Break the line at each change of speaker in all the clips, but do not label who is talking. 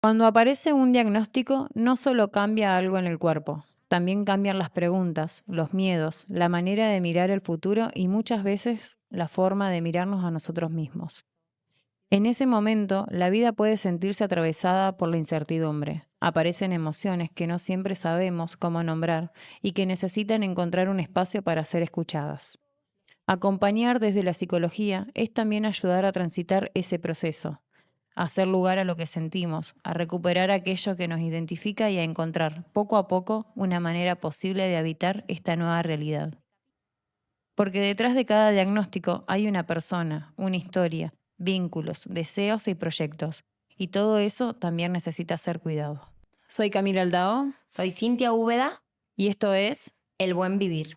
Cuando aparece un diagnóstico, no solo cambia algo en el cuerpo, también cambian las preguntas, los miedos, la manera de mirar el futuro y muchas veces la forma de mirarnos a nosotros mismos. En ese momento, la vida puede sentirse atravesada por la incertidumbre. Aparecen emociones que no siempre sabemos cómo nombrar y que necesitan encontrar un espacio para ser escuchadas. Acompañar desde la psicología es también ayudar a transitar ese proceso, a hacer lugar a lo que sentimos, a recuperar aquello que nos identifica y a encontrar, poco a poco, una manera posible de habitar esta nueva realidad. Porque detrás de cada diagnóstico hay una persona, una historia, vínculos, deseos y proyectos. Y todo eso también necesita ser cuidado. Soy Camila Aldao
Soy Cintia Úbeda,
y esto es
El Buen Vivir.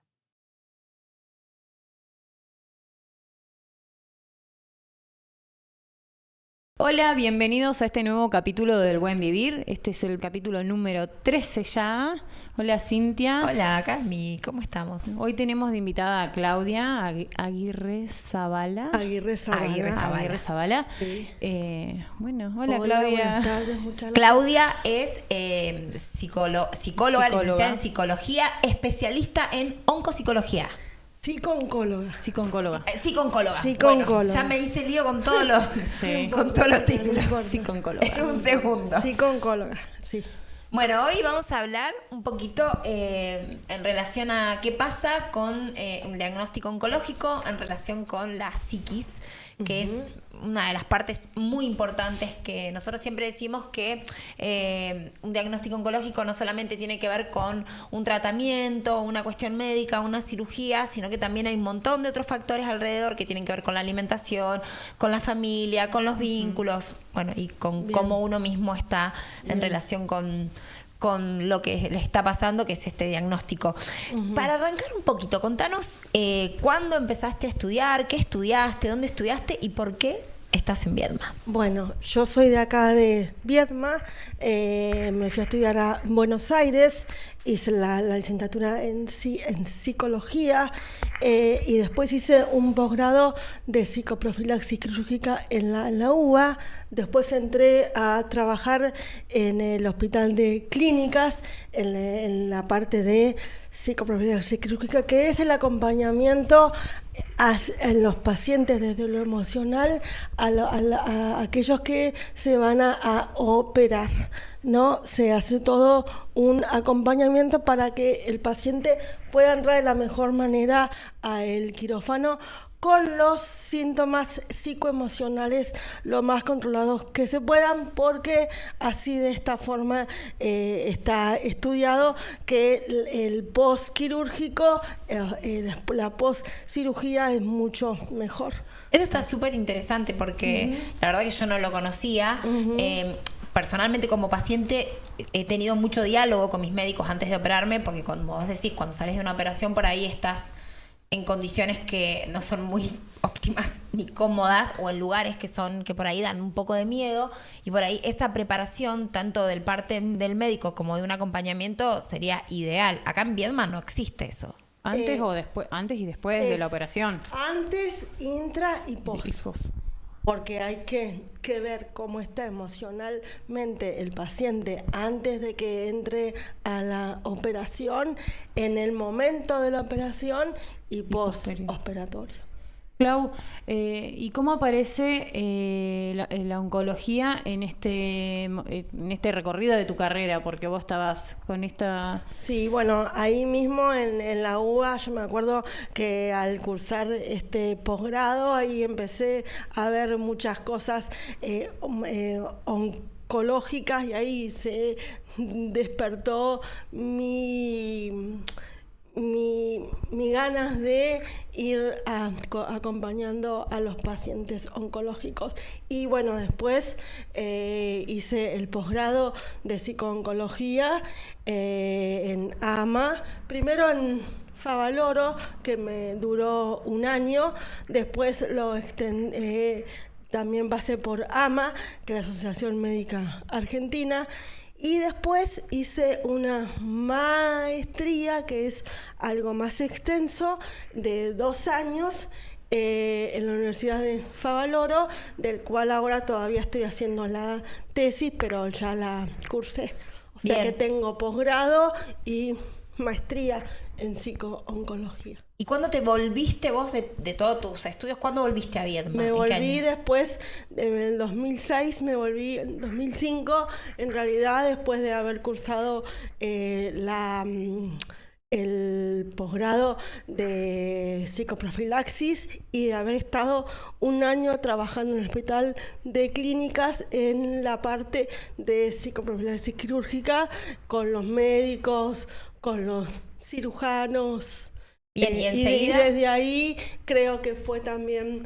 Hola, bienvenidos a este nuevo capítulo del Buen Vivir. Este es el capítulo número 13 ya. Hola, Cintia.
Hola, Cami, ¿cómo estamos?
Hoy tenemos de invitada a Claudia Aguirre Zabala.
Aguirre
Zabala.
Sí.
Hola, Claudia.
Buenas tardes, muchas gracias.
Claudia es psicóloga, licenciada en psicología, especialista en oncopsicología.
Psico-oncóloga.
Psico-oncóloga.
Psico-oncóloga.
Psico-oncóloga.
Bueno, ya me hice lío con todos los, con todos los títulos.
Psico-oncóloga.
En un segundo.
Psico-oncóloga, sí.
Bueno, hoy vamos a hablar un poquito en relación a qué pasa con un diagnóstico oncológico en relación con la psiquis, que es una de las partes muy importantes que nosotros siempre decimos que un diagnóstico oncológico no solamente tiene que ver con un tratamiento, una cuestión médica, una cirugía, sino que también hay un montón de otros factores alrededor que tienen que ver con la alimentación, con la familia, con los vínculos, bueno, y con cómo uno mismo está en relación con lo que le está pasando, que es este diagnóstico. Para arrancar un poquito, contanos cuándo empezaste a estudiar, qué estudiaste, dónde estudiaste y por qué estás en Viedma.
Bueno, yo soy de acá de Viedma, me fui a estudiar a Buenos Aires, hice la licenciatura en psicología y después hice un posgrado de psicoprofilaxis quirúrgica en la UBA. Después entré a trabajar en el hospital de clínicas, en la parte de psicoprofilaxis quirúrgica, que es el acompañamiento en los pacientes desde lo emocional a aquellos que se van a operar, ¿no? Se hace todo un acompañamiento para que el paciente pueda entrar de la mejor manera al quirófano con los síntomas psicoemocionales lo más controlados que se puedan, porque así de esta forma está estudiado que el post-quirúrgico, la post-cirugía es mucho mejor.
Eso está súper interesante porque la verdad que yo no lo conocía. Personalmente, como paciente, he tenido mucho diálogo con mis médicos antes de operarme, porque como vos decís, cuando sales de una operación por ahí estás en condiciones que no son muy óptimas ni cómodas, o en lugares que por ahí dan un poco de miedo, y por ahí esa preparación tanto del parte del médico como de un acompañamiento sería ideal. Acá en Viedma no existe eso.
Antes y después de la operación.
Antes, intra y post. Porque hay que ver cómo está emocionalmente el paciente antes de que entre a la operación, en el momento de la operación y post-operatorio.
Clau, ¿y cómo aparece la oncología en este recorrido de tu carrera? Porque vos estabas con esta...
Sí, bueno, ahí mismo en la UBA, yo me acuerdo que al cursar este posgrado, ahí empecé a ver muchas cosas oncológicas, y ahí se despertó mi ganas de ir acompañando a los pacientes oncológicos. Y bueno, después hice el posgrado de psicooncología en AMA, primero en Favaloro, que me duró un año, después lo extendí, también pasé por AMA, que es la Asociación Médica Argentina. Y después hice una maestría, que es algo más extenso, de 2 años, en la Universidad de Favaloro, del cual ahora todavía estoy haciendo la tesis, pero ya la cursé. O sea
Bien.
que tengo posgrado y maestría en psico-oncología.
¿Y cuándo te volviste vos de todos tus estudios? ¿Cuándo volviste a Viedma?
Me
¿En qué
volví
año?
después, en el 2006, me volví en 2005, en realidad después de haber cursado el posgrado de psicoprofilaxis y de haber estado un año trabajando en el hospital de clínicas en la parte de psicoprofilaxis quirúrgica con los médicos, con los cirujanos.
Bien, y
Y
enseguida...
desde ahí creo que fue también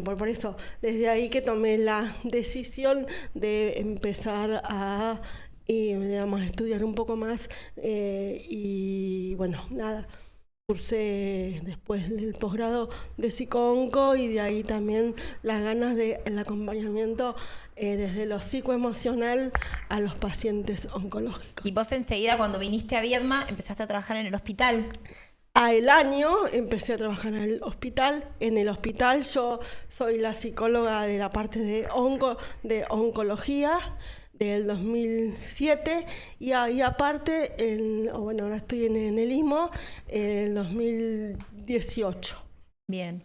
por eso, desde ahí que tomé la decisión de empezar a digamos, estudiar un poco más y bueno, nada, cursé después el posgrado de psico-onco y de ahí también las ganas del acompañamiento desde lo psicoemocional a los pacientes oncológicos.
Y vos enseguida, cuando viniste a Viedma, empezaste a trabajar en el hospital.
El año empecé a trabajar en el hospital. En el hospital yo soy la psicóloga de la parte de oncología del 2007 y aparte, ahora estoy en el ISMO en el 2018.
Bien,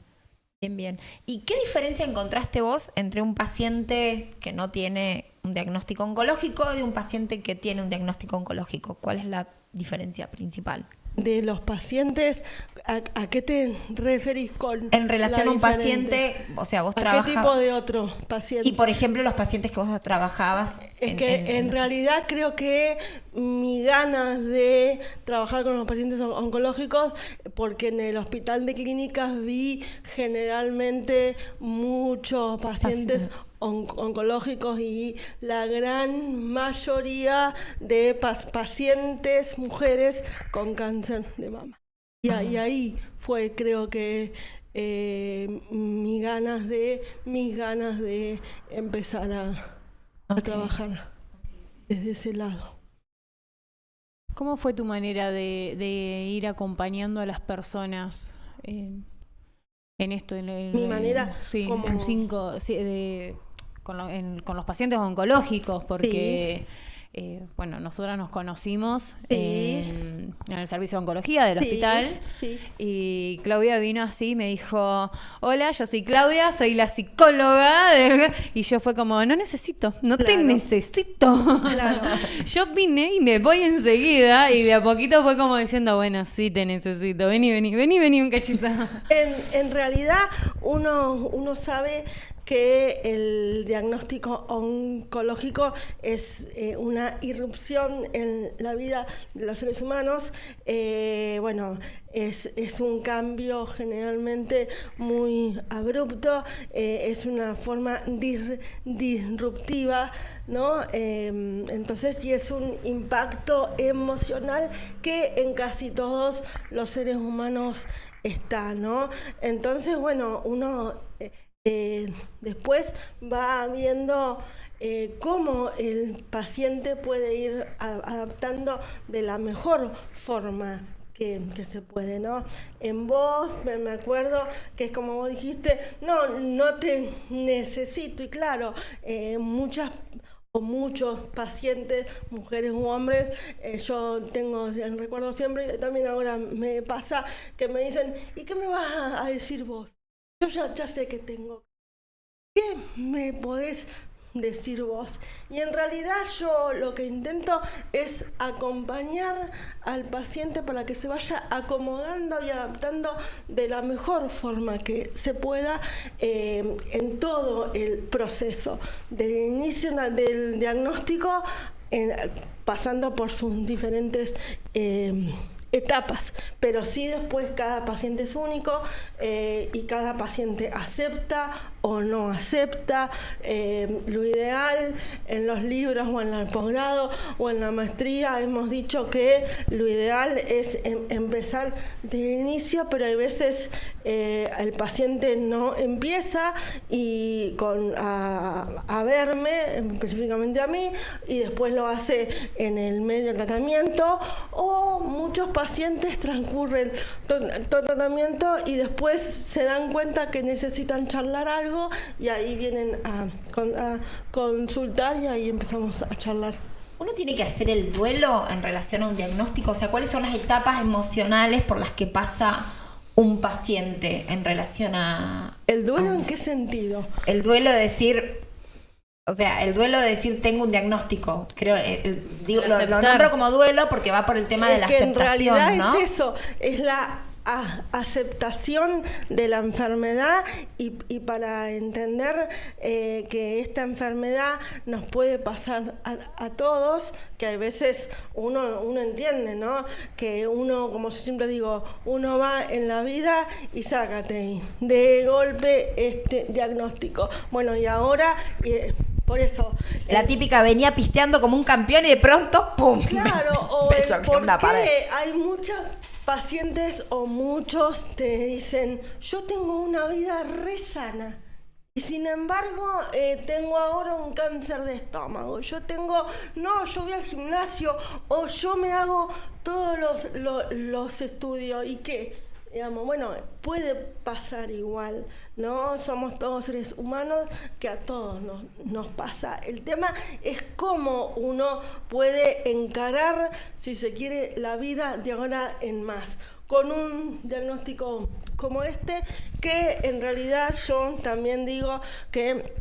bien, bien. ¿Y qué diferencia encontraste vos entre un paciente que no tiene un diagnóstico oncológico y un paciente que tiene un diagnóstico oncológico? ¿Cuál es la diferencia principal?
De los pacientes, ¿a qué te referís con
En relación
la
a un
diferente?
paciente, o sea, vos
¿A
trabajas...
qué tipo de otro paciente?
Y por ejemplo, los pacientes que vos trabajabas...
Es que en realidad creo que mi ganas de trabajar con los pacientes oncológicos, porque en el hospital de clínicas vi generalmente muchos pacientes oncológicos y la gran mayoría de pacientes mujeres con cáncer de mama. Y ahí fue, creo que mis ganas de empezar a trabajar desde ese lado.
¿Cómo fue tu manera de ir acompañando a las personas en esto?
Mi manera,
sí,
como...
en con los pacientes oncológicos, porque bueno, nosotras nos conocimos en el servicio de oncología del hospital y Claudia vino así y me dijo: hola, yo soy Claudia, soy la psicóloga y yo fue como: no necesito, no te necesito.
Claro.
Yo vine y me voy enseguida y de a poquito fue como diciendo: bueno, sí te necesito, vení un cachito.
En realidad uno sabe que el diagnóstico oncológico es una irrupción en la vida de los seres humanos. Es un cambio generalmente muy abrupto, es una forma disruptiva, ¿no? Entonces, y es un impacto emocional que en casi todos los seres humanos está, ¿no? Entonces, bueno, uno... después va viendo cómo el paciente puede ir adaptando de la mejor forma que se puede, ¿no? En vos, me acuerdo que es como vos dijiste, no te necesito, y claro, muchos pacientes, mujeres u hombres, yo recuerdo siempre, y también ahora me pasa, que me dicen: ¿y qué me vas a decir vos? Yo ya sé que tengo. ¿Qué me podés decir vos? Y en realidad yo lo que intento es acompañar al paciente para que se vaya acomodando y adaptando de la mejor forma que se pueda en todo el proceso, del inicio del diagnóstico, pasando por sus diferentes etapas, pero sí después cada paciente es único y cada paciente acepta o no acepta. Lo ideal en los libros o en el posgrado o en la maestría hemos dicho que lo ideal es empezar desde el inicio, pero hay veces el paciente no empieza y a verme, específicamente a mí, y después lo hace en el medio del tratamiento, o muchos pacientes transcurren todo tratamiento y después se dan cuenta que necesitan charlar algo y ahí vienen a consultar y ahí empezamos a charlar.
¿Uno tiene que hacer el duelo en relación a un diagnóstico? O sea, ¿cuáles son las etapas emocionales por las que pasa un paciente en relación a...
¿El duelo en qué sentido?
El duelo de decir... O sea, el duelo de decir tengo un diagnóstico. Creo, lo nombro como duelo porque va por el tema de la aceptación,
en realidad,
¿no?
es eso, es la aceptación de la enfermedad y para entender que esta enfermedad nos puede pasar a todos, que a veces uno entiende, ¿no? Que uno, como yo siempre digo, uno va en la vida y sácate de golpe este diagnóstico. Bueno, y ahora... por eso.
La típica venía pisteando como un campeón y de pronto, ¡pum!
Claro, o ¿por qué hay muchas pacientes o muchos te dicen, yo tengo una vida re sana y sin embargo tengo ahora un cáncer de estómago, yo voy al gimnasio o yo me hago todos los estudios y qué? Digamos, bueno, puede pasar igual, ¿no? Somos todos seres humanos que a todos nos pasa. El tema es cómo uno puede encarar, si se quiere, la vida de ahora en más, con un diagnóstico como este, que en realidad yo también digo que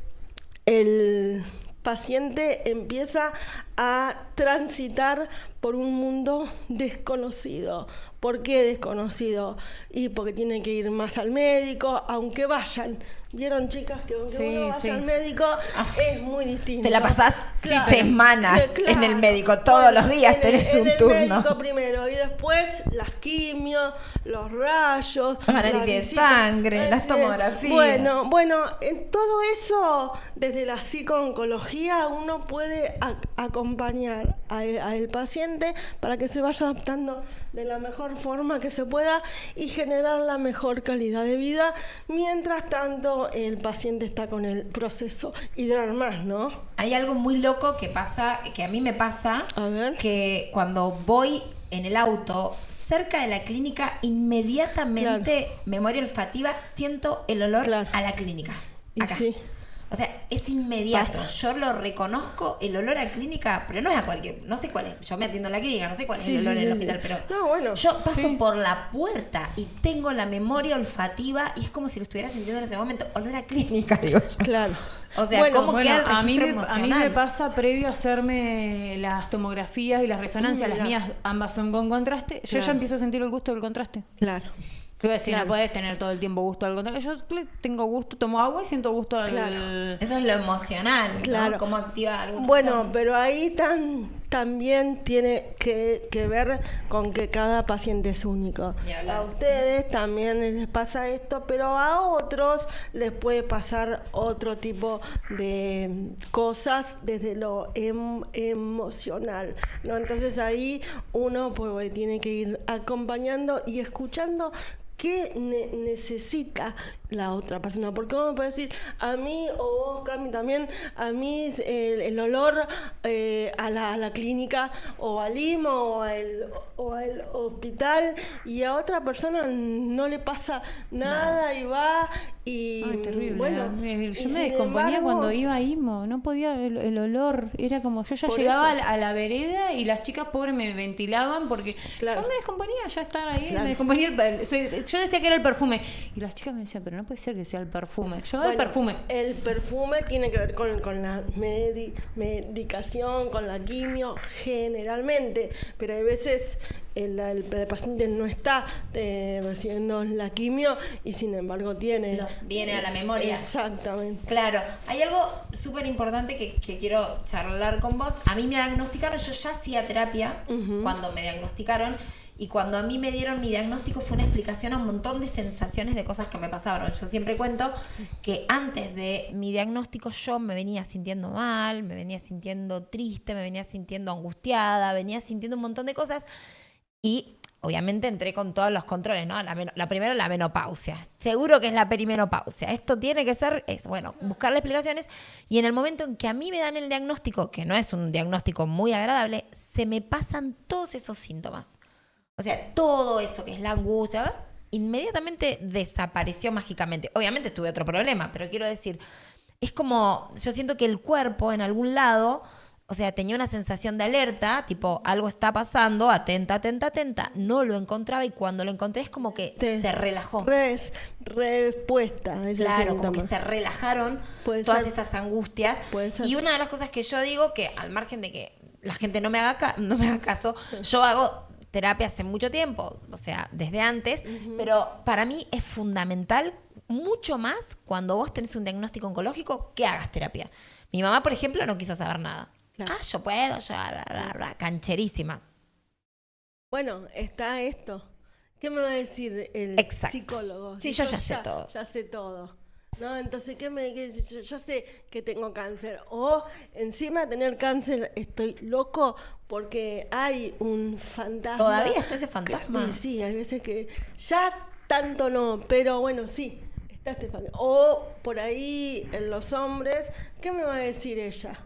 el paciente empieza a transitar por un mundo desconocido. ¿Por qué desconocido? Y porque tiene que ir más al médico, aunque vayan. ¿Vieron, chicas? Que aunque uno vaya al médico es muy distinto.
Te la pasás semanas en el médico, todos los días tenés un turno.
En el médico primero y después las quimios, los rayos,
análisis de sangre, las tomografías.
Bueno, en todo eso, desde la psico-oncología, uno puede acompañar al paciente para que se vaya adaptando de la mejor forma que se pueda y generar la mejor calidad de vida. Mientras tanto, el paciente está con el proceso y durar más, ¿no?
Hay algo muy loco que pasa, que a mí me pasa, que cuando voy en el auto cerca de la clínica, inmediatamente, memoria olfativa, siento el olor a la clínica. Acá.
Sí.
O sea, es inmediato.
Pasa.
Yo lo reconozco, el olor a clínica, pero no es a cualquier... No sé cuál es. Yo me atiendo en la clínica, no sé cuál es el olor en el hospital, pero... yo paso por la puerta y tengo la memoria olfativa y es como si lo estuviera sintiendo en ese momento. Olor a clínica, digo yo.
Claro.
O sea, ¿cómo queda el registro emocional?
A mí me pasa previo a hacerme las tomografías y las resonancias, las mías ambas son con contraste, yo ya empiezo a sentir el gusto del contraste.
Claro.
Te voy a decir, no puedes tener todo el tiempo gusto al contraste. Yo tengo gusto, tomo agua y siento gusto al...
Eso es lo emocional, ¿no? Cómo activa alguna cosa.
Pero ahí también tiene que ver con que cada paciente es único. A ustedes también les pasa esto, pero a otros les puede pasar otro tipo de cosas desde lo emocional, ¿no? Entonces ahí uno pues tiene que ir acompañando y escuchando qué necesita la otra persona, porque uno puede decir a mí o vos, Cami, también a mí el olor a la clínica o al IMO o al hospital y a otra persona no le pasa nada y va y
terrible.
Bueno,
yo me descomponía cuando iba a IMO, no podía, el olor era como yo ya llegaba a la vereda y las chicas pobres me ventilaban porque yo me descomponía ya estar ahí, me descomponía yo decía que era el perfume y las chicas me decían, pero no puede ser que sea el perfume. El
perfume tiene que ver con la medicación, con la quimio generalmente, pero hay veces el paciente no está recibiendo la quimio y sin embargo
viene a la memoria.
Exactamente.
Claro, hay algo súper importante que quiero charlar con vos. A mí me diagnosticaron, yo ya hacía terapia cuando me diagnosticaron Y cuando a mí me dieron mi diagnóstico fue una explicación a un montón de sensaciones de cosas que me pasaban. Yo siempre cuento que antes de mi diagnóstico yo me venía sintiendo mal, me venía sintiendo triste, me venía sintiendo angustiada, venía sintiendo un montón de cosas y obviamente entré con todos los controles, ¿no? La primero, la menopausia. Seguro que es la perimenopausia. Esto tiene que ser eso. Bueno, buscarle explicaciones. Y en el momento en que a mí me dan el diagnóstico, que no es un diagnóstico muy agradable, se me pasan todos esos síntomas. O sea, todo eso que es la angustia, ¿verdad? Inmediatamente desapareció mágicamente. Obviamente tuve otro problema, pero quiero decir, es como, yo siento que el cuerpo en algún lado, o sea, tenía una sensación de alerta, tipo, algo está pasando, atenta, atenta, atenta. No lo encontraba y cuando lo encontré es como que se relajó.
Respuesta a ese
Claro,
síntoma.
como que se relajaron
Puede
todas
ser.
esas angustias.
Puede ser.
Y una de las cosas que yo digo, que al margen de que la gente no me haga caso, yo hago terapia hace mucho tiempo, o sea, desde antes, pero para mí es fundamental, mucho más cuando vos tenés un diagnóstico oncológico, que hagas terapia. Mi mamá, por ejemplo, no quiso saber nada.
Claro.
Yo puedo, yo, bla, bla, bla, cancherísima.
Bueno, está esto. ¿Qué me va a decir el
Exacto.
psicólogo?
Sí, yo ya sé todo.
Ya sé todo. ¿No? Entonces, yo sé que tengo cáncer. O encima tener cáncer estoy loco porque hay un fantasma.
¿Todavía está ese fantasma?
Y sí, hay veces que ya tanto no, pero bueno, sí, está este fantasma. O por ahí en los hombres, ¿qué me va a decir ella?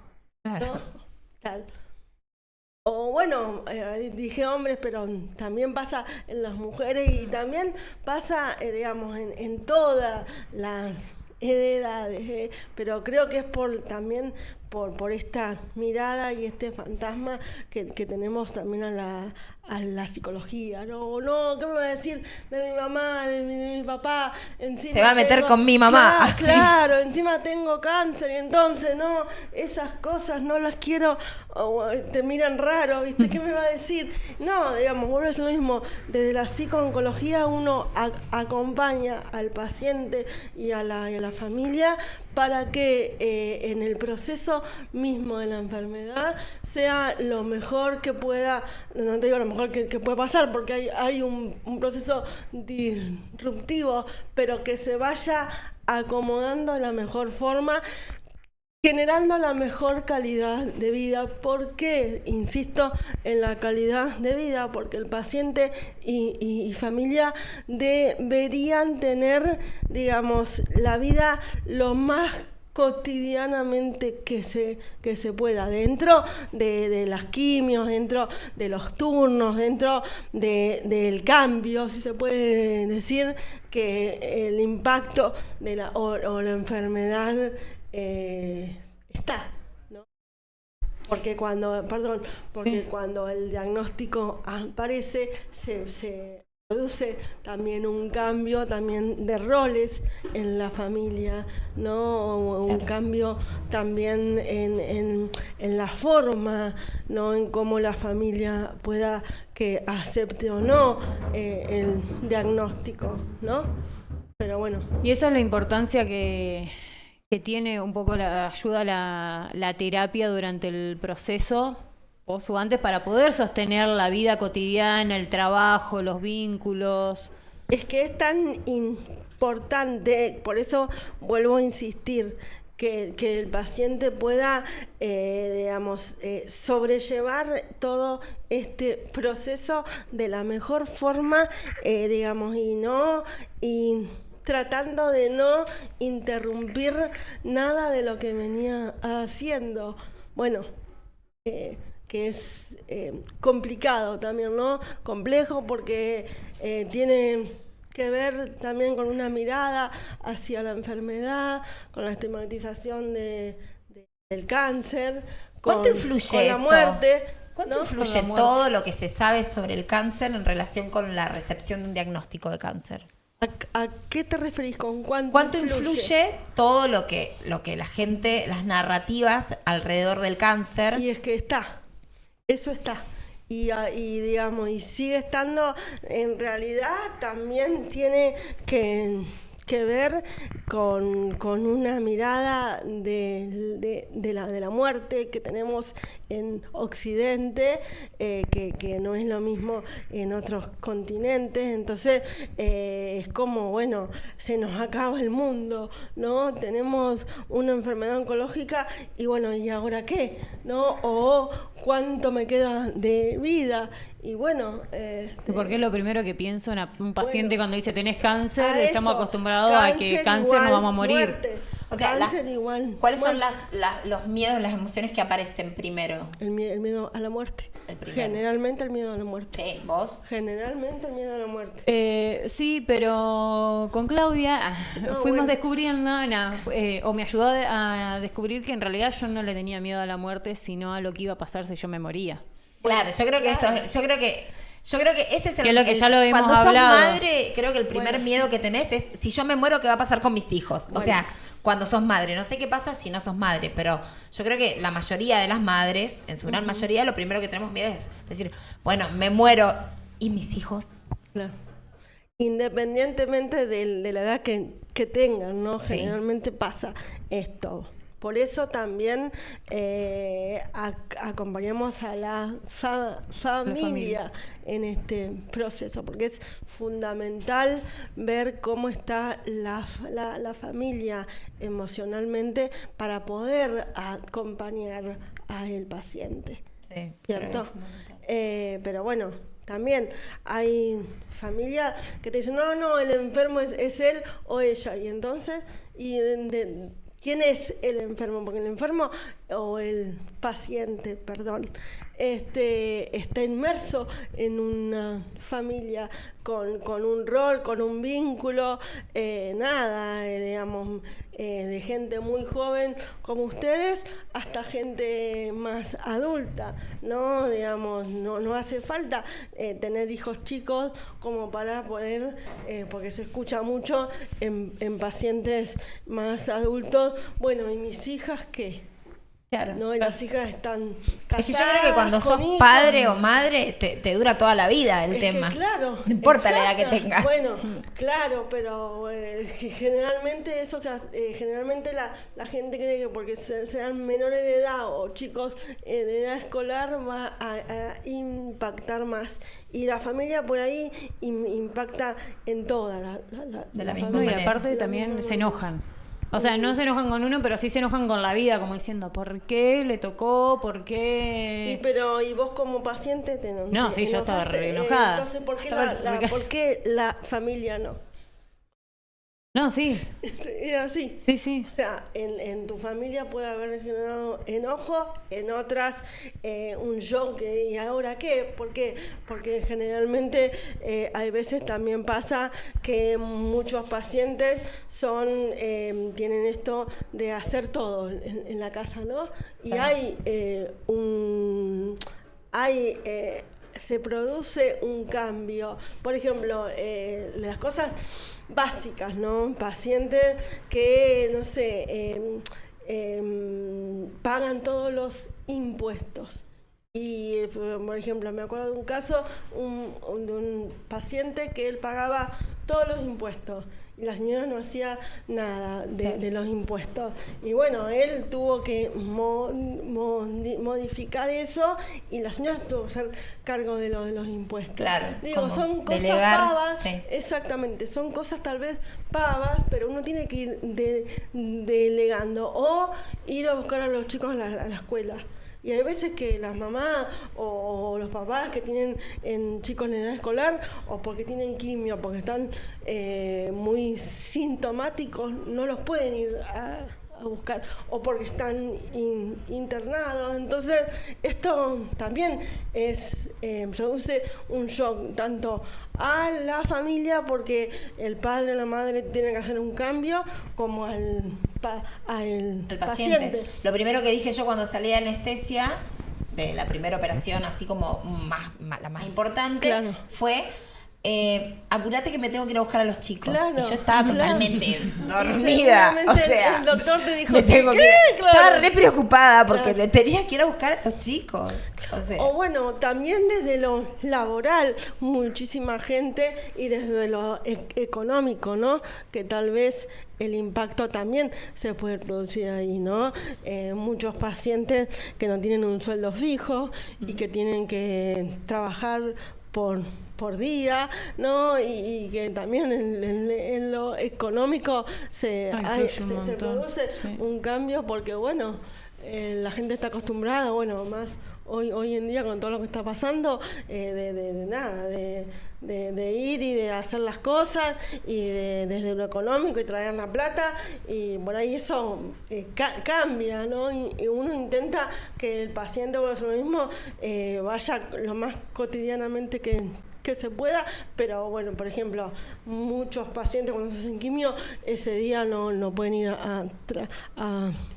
Claro.
¿No? Tal. O bueno, dije hombres, pero también pasa en las mujeres y también pasa, digamos, en todas las edades, pero creo que es también por esta mirada y este fantasma que tenemos también a la psicología, ¿no? No, ¿qué me va a decir de mi mamá, de mi papá? Encima
Se va a meter con mi mamá.
Claro, encima tengo cáncer y entonces, no, esas cosas no las quiero, te miran raro, ¿viste? ¿Qué me va a decir? No, digamos, vuelve a ser lo mismo. Desde la psicooncología uno acompaña al paciente y a la familia para que en el proceso mismo de la enfermedad sea lo mejor que pueda, no te digo lo mejor que puede pasar, porque hay un proceso disruptivo, pero que se vaya acomodando de la mejor forma, generando la mejor calidad de vida. ¿Por qué insisto en la calidad de vida? Porque el paciente y familia deberían tener, digamos, la vida lo más cotidianamente que se pueda, dentro de las quimios, dentro de los turnos, dentro del cambio, si se puede decir, que el impacto de la enfermedad está, ¿no? Porque cuando el diagnóstico aparece, se produce también un cambio también de roles en la familia, ¿no? Un cambio también en la forma, ¿no? En cómo la familia pueda que acepte o no el diagnóstico, ¿no? Pero bueno.
Y esa es la importancia que tiene un poco ayuda la terapia durante el proceso post o antes para poder sostener la vida cotidiana, el trabajo, los vínculos.
Es que es tan importante, por eso vuelvo a insistir, que el paciente pueda, digamos, sobrellevar todo este proceso de la mejor forma, digamos, y tratando de no interrumpir nada de lo que venía haciendo. Bueno, que es complicado también, ¿no? Complejo porque tiene que ver también con una mirada hacia la enfermedad, con la estigmatización del cáncer,
¿Cuánto influye
con la
eso?
muerte.
¿Cuánto
¿no?
influye todo lo que se sabe sobre el cáncer en relación con la recepción de un diagnóstico de cáncer?
¿A qué te referís con
¿Cuánto influye todo lo que la gente, las narrativas alrededor del cáncer?
Y es que eso está. Y digamos, y sigue estando, en realidad también tiene que que ver con una mirada de la muerte que tenemos en Occidente, que no es lo mismo en otros continentes. Entonces es como, bueno, se nos acaba el mundo, ¿no? Tenemos una enfermedad oncológica y bueno, ¿y ahora qué? ¿No? O ¿cuánto me queda de vida? Y bueno...
Porque es lo primero que pienso en un paciente cuando dice tenés cáncer,
a
estamos
eso,
acostumbrados a que cáncer
igual
nos vamos a morir.
muerte,
O sea,
cáncer igual
¿cuáles son
muerte.
los miedos, las emociones que aparecen primero?
El miedo a la muerte.
El primero.
Generalmente el miedo a la muerte.
Sí, ¿vos?
Generalmente el miedo a la muerte.
Sí, pero con Claudia fuimos
bueno.
descubriendo, o me ayudó a descubrir que en realidad yo no le tenía miedo a la muerte, sino a lo que iba a pasar si yo me moría.
Claro, yo creo que ese es
Que es lo que ya lo hemos
cuando
hablado.
sos madre, creo que el primer miedo que tenés es si yo me muero, ¿qué va a pasar con mis hijos? O sea, cuando sos madre, no sé qué pasa si no sos madre, pero yo creo que la mayoría de las madres, en su gran mayoría, lo primero que tenemos miedo es decir, bueno, me muero, ¿y mis hijos?
Claro. Independientemente de la edad que tengan, ¿no?
Sí.
Generalmente pasa esto. Por eso también acompañamos a la familia en este proceso, porque es fundamental ver cómo está la familia emocionalmente para poder acompañar al paciente.
Sí,
¿Cierto? Pero bueno, también hay familias que te dicen, no, el enfermo es él o ella. Y entonces, ¿quién es el enfermo? Porque el enfermo, o el paciente, perdón, está inmerso en una familia con un rol, con un vínculo, digamos, de gente muy joven como ustedes hasta gente más adulta, ¿no? Digamos, no hace falta tener hijos chicos como para poder, porque se escucha mucho en pacientes más adultos, bueno, ¿y mis hijas qué?
Claro.
No, y las hijas están casadas.
Es que yo creo que cuando sos
con hijos.
padre o madre, te dura toda la vida el
Es que
tema.
claro,
No importa la edad que
exacto.
tengas.
Bueno, claro, pero que generalmente eso, o sea, generalmente la gente cree que porque sean menores de edad o chicos de edad escolar va a impactar más. Y la familia por ahí impacta en toda
De la misma
No, y
manera.
aparte también se enojan. O sea, no se enojan con uno, pero sí se enojan con la vida, como diciendo, ¿por qué le tocó? ¿Por qué?
¿Y vos como paciente te
No, sí, yo estaba re enojada.
Entonces, ¿por qué
Estaba re-
¿por qué la familia no?
No, sí,
Es así.
sí.
O sea, en tu familia puede haber generado enojo, en otras un shock, ¿y ahora qué? ¿Por qué? Porque generalmente hay veces también pasa que muchos pacientes tienen esto de hacer todo en la casa, ¿no? Y se produce un cambio. Por ejemplo, las cosas básicas, ¿no? Pacientes que, no sé, pagan todos los impuestos. Y, por ejemplo, me acuerdo de un caso de un paciente que él pagaba todos los impuestos y la señora no hacía nada de los impuestos. Y bueno, él tuvo que modificar eso y la señora tuvo que hacer cargo de los impuestos.
Claro,
Digo,
como
son cosas
delegar,
pavas,
sí.
exactamente, son cosas tal vez pavas, pero uno tiene que ir delegando o ir a buscar a los chicos a la escuela. Y hay veces que las mamás o los papás que tienen chicos en edad escolar o porque tienen quimio, porque están muy sintomáticos, no los pueden ir a buscar o porque están internados. Entonces esto también produce un shock tanto a la familia porque el padre o la madre tienen que hacer un cambio como al paciente.
Lo primero que dije yo cuando salí de anestesia, de la primera operación, así como la más importante,
Claro.
fue apurate que me tengo que ir a buscar a los chicos.
Claro,
Y yo estaba
claro.
totalmente dormida. O
Seguramente
sea,
el doctor te dijo,
me tengo que
¿qué?
ir.
Claro.
Estaba re preocupada porque
Claro.
le tenía que ir a buscar a los chicos. O sea,
O bueno, también desde lo laboral, muchísima gente, y desde lo económico, ¿no? Que tal vez el impacto también se puede producir ahí, ¿no? Muchos pacientes que no tienen un sueldo fijo y que tienen que trabajar por día, ¿no? Y que también en lo económico se produce
sí.
un cambio porque, bueno, la gente está acostumbrada, bueno, más hoy en día con todo lo que está pasando, de ir y de hacer las cosas y desde lo económico y traer la plata, y por ahí eso cambia, ¿no? Y uno intenta que el paciente, por eso mismo, vaya lo más cotidianamente que se pueda, pero bueno, por ejemplo, muchos pacientes cuando se hacen quimio, ese día no pueden ir a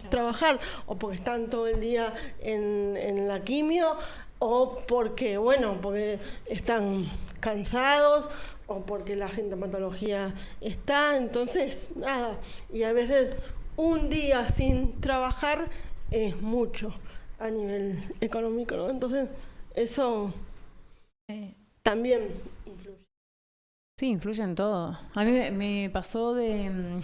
trabajar, o porque están todo el día en la quimio, o porque, bueno, porque están cansados, o porque la sintomatología está, entonces, nada, y a veces un día sin trabajar es mucho a nivel económico, ¿no? Entonces, eso también influye.
Sí, influye en todo. A mí me pasó de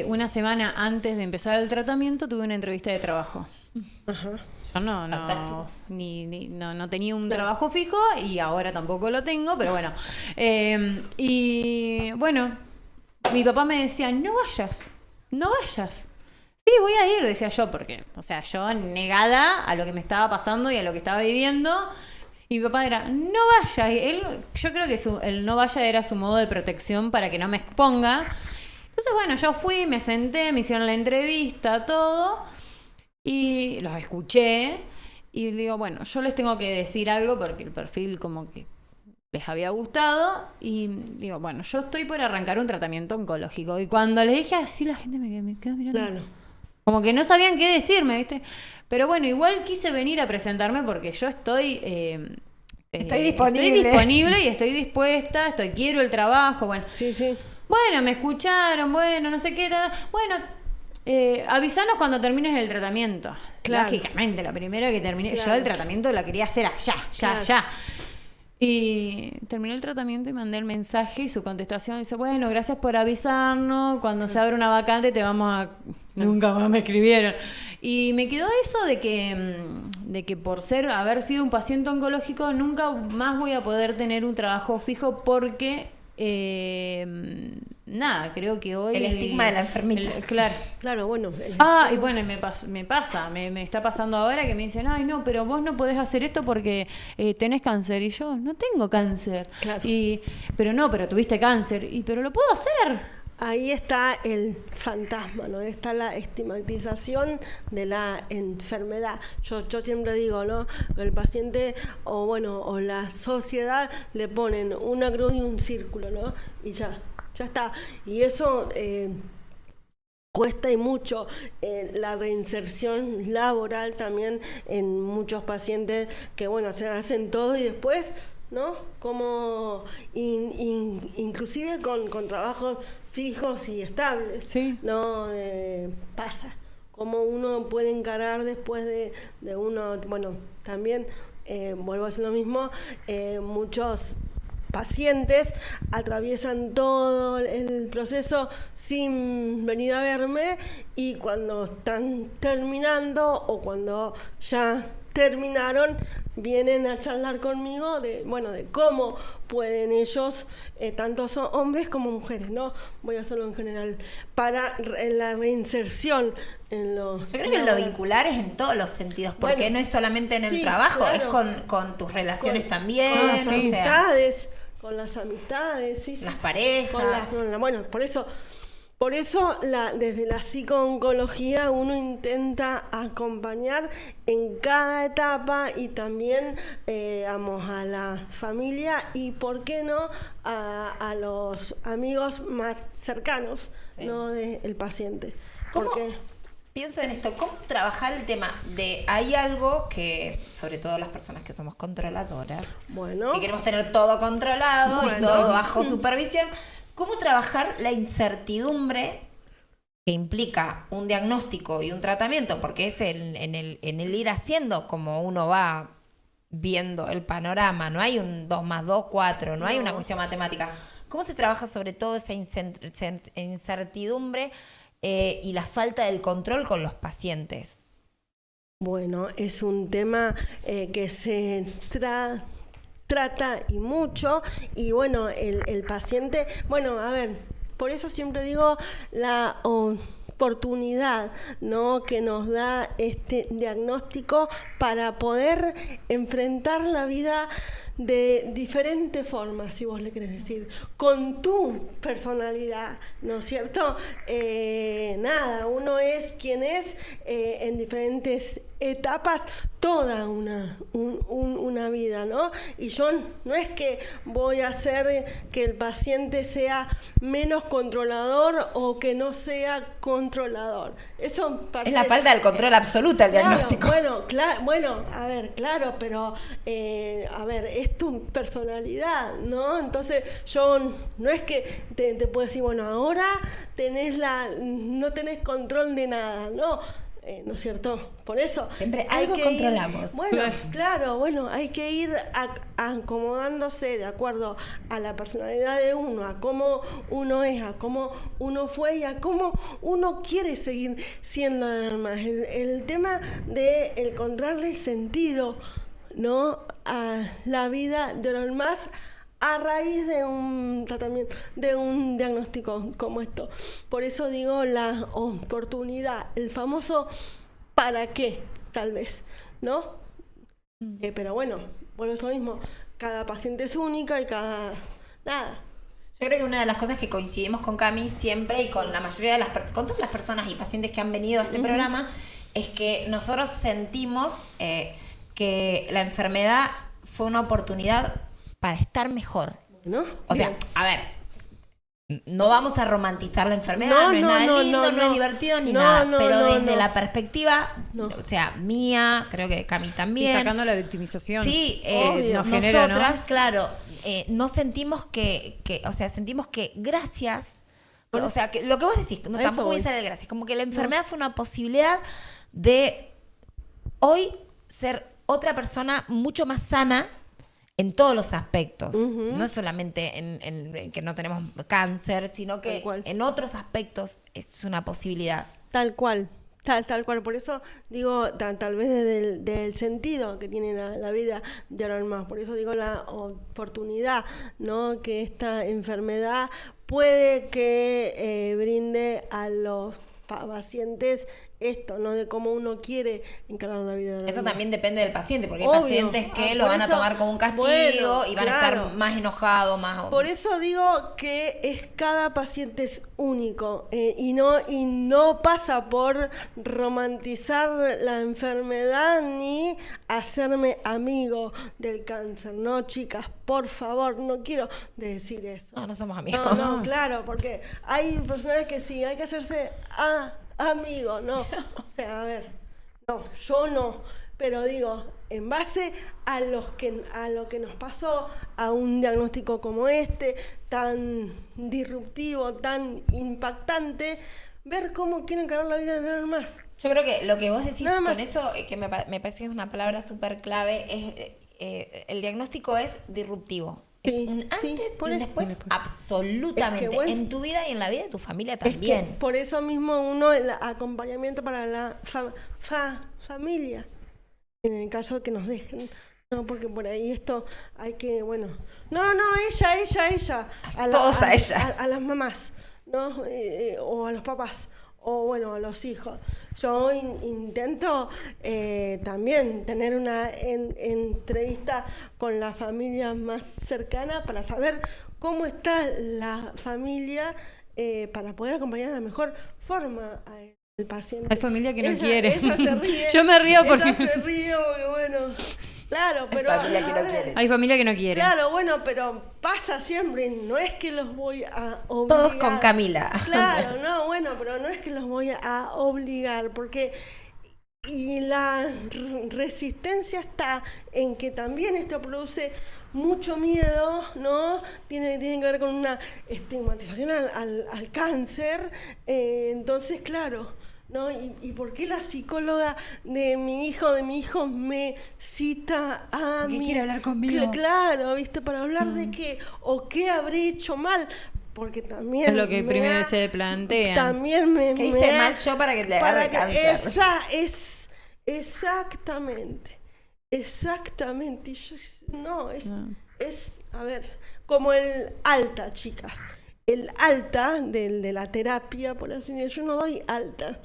una semana antes de empezar el tratamiento tuve una entrevista de trabajo.
Ajá.
Yo
Fantástico.
no tenía un trabajo fijo y ahora tampoco lo tengo, pero bueno. Y bueno, mi papá me decía, no vayas. Sí, voy a ir, decía yo, porque, o sea, yo negada a lo que me estaba pasando y a lo que estaba viviendo. Y mi papá era, no vayas. Y él, yo creo que el no vaya era su modo de protección para que no me exponga. Entonces, bueno, yo fui, me senté, me hicieron la entrevista, todo. Y los escuché. Y digo, bueno, yo les tengo que decir algo porque el perfil como que les había gustado. Y digo, bueno, yo estoy por arrancar un tratamiento oncológico. Y cuando les dije así, la gente me quedó mirando.
Claro.
Como que no sabían qué decirme, ¿viste? Pero bueno, igual quise venir a presentarme porque yo estoy...
Estoy disponible.
Estoy disponible y estoy dispuesta, quiero el trabajo, bueno.
Sí, sí.
Bueno, me escucharon, bueno, no sé qué, bueno, avisanos cuando termines el tratamiento.
Claro.
Lógicamente, la primera que terminé,
Claro.
yo el tratamiento la quería hacer allá,
Claro.
ya. Y terminé el tratamiento y mandé el mensaje y su contestación dice, bueno, gracias por avisarnos, cuando se abre una vacante te vamos a... Nunca más me escribieron. Y me quedó eso de que por haber sido un paciente oncológico nunca más voy a poder tener un trabajo fijo porque... nada, creo que hoy...
El estigma de la enfermita.
Claro.
Claro, bueno.
Y bueno, me está pasando ahora que me dicen, ay, no, pero vos no podés hacer esto porque tenés cáncer. Y yo, no tengo cáncer.
Claro.
Pero tuviste cáncer. Pero lo puedo hacer.
Ahí está el fantasma, ¿no? Está la estigmatización de la enfermedad. Yo siempre digo, ¿no? Que el paciente o la sociedad le ponen una cruz y un círculo, ¿no? Y ya está. Y eso cuesta y mucho. La reinserción laboral también en muchos pacientes que, bueno, se hacen todo y después, ¿no? Como inclusive con trabajos fijos y estables,
Sí.
¿no? Pasa. Cómo uno puede encarar después de uno, bueno, también, vuelvo a decir lo mismo, muchos pacientes atraviesan todo el proceso sin venir a verme y cuando están terminando o cuando ya terminaron vienen a charlar conmigo de cómo pueden ellos, tanto son hombres como mujeres, no voy a hacerlo en general, para la reinserción en los...
Yo creo que lo vincular es en todos los sentidos, porque
Bueno,
no es solamente en el
sí,
trabajo,
claro.
es con tus relaciones también,
con las
o sea,
amistades, con las amistades, sí,
las
sí,
parejas.
bueno, por eso desde la psico-oncología uno intenta acompañar en cada etapa y también a la familia y, ¿por qué no?, a los amigos más cercanos,
Sí.
¿no?, del paciente.
¿Cómo?
Porque
pienso en esto, ¿cómo trabajar el tema de hay algo que, sobre todo las personas que somos controladoras,
Bueno.
que queremos tener todo controlado y
Bueno.
todo bajo supervisión, ¿cómo trabajar la incertidumbre que implica un diagnóstico y un tratamiento? Porque es en el ir haciendo como uno va viendo el panorama, no hay un 2 más 2, 4, no hay una cuestión matemática. ¿Cómo se trabaja sobre todo esa incertidumbre y la falta del control con los pacientes?
Bueno, es un tema que se trata y mucho, y bueno, el paciente, bueno, a ver, por eso siempre digo la oportunidad, ¿no?, que nos da este diagnóstico para poder enfrentar la vida de diferentes formas, si vos le querés decir, con tu personalidad, ¿no es cierto? Nada, uno es quien es en diferentes etapas toda una vida, ¿no? Y yo no es que voy a hacer que el paciente sea menos controlador o que no sea controlador. Eso
es la falta del control absoluta el diagnóstico.
Bueno, a ver, claro, pero a ver, es tu personalidad, ¿no? Entonces yo no es que te puedo decir, bueno, ahora no tenés control de nada, ¿no? ¿No es cierto? Por eso
siempre algo controlamos.
Bueno, claro, bueno, hay que ir acomodándose de acuerdo a la personalidad de uno, a cómo uno es, a cómo uno fue y a cómo uno quiere seguir siendo además. El tema de encontrarle sentido, ¿no?, a la vida de los demás a raíz de un tratamiento, de un diagnóstico como esto. Por eso digo la oportunidad, el famoso ¿para qué? Tal vez, ¿no? Pero bueno, por eso mismo, cada paciente es única y nada.
Yo creo que una de las cosas que coincidimos con Cami siempre y con la mayoría de con todas las personas y pacientes que han venido a este programa, es que nosotros sentimos que la enfermedad fue una oportunidad para estar mejor.
¿No?
O sea, a ver, no vamos a romantizar la enfermedad, no es nada lindo, no es divertido ni nada, pero desde la perspectiva, o sea, mía, creo que Cami también.
Y sacando la victimización.
Sí,
nos genera,
nosotras,
¿no?
claro, no sentimos o sea, sentimos que gracias, o sea, que lo que vos decís, no, tampoco voy a hacer el gracias, como que la enfermedad fue una posibilidad de hoy ser otra persona mucho más sana en todos los aspectos, no es solamente en que no tenemos cáncer, sino que en otros aspectos es una posibilidad.
Tal cual. Tal cual, por eso digo, tal vez desde del sentido que tiene la vida de ahora en más, por eso digo la oportunidad, ¿no?, que esta enfermedad puede que brinde a los pacientes esto, ¿no?, de cómo uno quiere encarar la vida.
Eso también depende del paciente, porque hay
Obvio.
pacientes que lo van a tomar como un castigo y van a estar más enojados, más...
Por eso digo que cada paciente es único y no pasa por romantizar la enfermedad ni hacerme amigo del cáncer, ¿no, chicas? Por favor, no quiero decir eso.
No somos amigos.
No, claro, porque hay personas que sí, hay que hacerse amigo, no. O sea, a ver, no, yo no. Pero digo, en base a lo que nos pasó, a un diagnóstico como este, tan disruptivo, tan impactante, ver cómo quieren encarar la vida de los demás.
Yo creo que lo que vos decís
Nada más.
con eso, que me parece que es una palabra súper clave, es el diagnóstico es disruptivo. Es un antes y un después absolutamente,
Es que, bueno,
en tu vida y en la vida de tu familia
Es
también.
que por eso mismo uno, el acompañamiento para la familia, en el caso de que nos dejen, no, porque por ahí esto hay que, bueno, ella,
Todos a ella.
a las mamás, ¿no? O a los papás, o bueno, a los hijos. Yo intento también tener una entrevista con la familia más cercana para saber cómo está la familia para poder acompañar de la mejor forma al paciente.
Hay familia que no quiere.
Ella se ríe,
Yo me río porque...
Ella se ríe porque, bueno, Claro, pero
familia que
a
no
ver,
quiere.
Hay familia que no quiere.
Claro, bueno, pero pasa siempre, no es que los voy a obligar.
Todos con Camila.
Claro, no, bueno, pero no es que los voy a obligar, porque y la resistencia está en que también esto produce mucho miedo, ¿no? Tiene que ver con una estigmatización al cáncer. Entonces, claro, ¿no? ¿Y por qué la psicóloga de mi hijo me cita a
Porque
mí?
quiere hablar conmigo.
Claro, ¿viste? Para hablar de qué o qué habré hecho mal. Porque también
Es lo que primero se plantea.
también me
¿Qué hice mal yo para que le agarre cáncer?
Exactamente. Y yo, no, a ver, como el alta, chicas. El alta de la terapia, por así decirlo, yo no doy alta.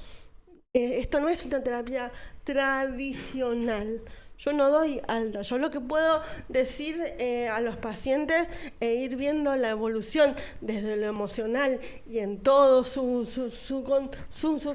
Esto no es una terapia tradicional. Yo no doy alta. Yo lo que puedo decir a los pacientes e ir viendo la evolución desde lo emocional y en todo su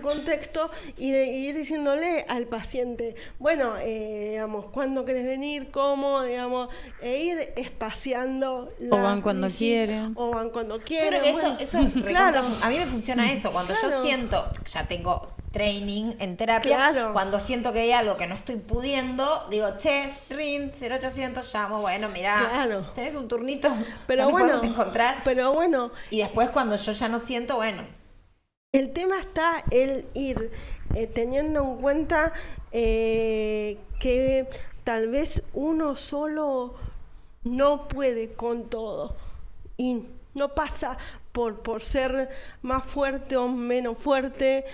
contexto y de ir diciéndole al paciente, bueno, digamos, ¿cuándo querés venir? ¿Cómo? Digamos, e ir espaciando
O van
las
cuando
visitas,
quieren.
O van cuando
Yo
quieren.
creo que
bueno,
eso es
claro.
a mí me funciona eso. Cuando yo
Claro.
siento, ya tengo training en terapia,
Claro.
cuando siento que hay algo que no estoy pudiendo, digo, che, rin, 0800, llamo, bueno, mirá,
Claro.
tenés un turnito,
Pero
ya nos
bueno,
podemos encontrar.
pero bueno,
Y después cuando yo ya no siento, bueno,
el tema está el ir teniendo en cuenta que tal vez uno solo no puede con todo y no pasa por ser más fuerte o menos fuerte,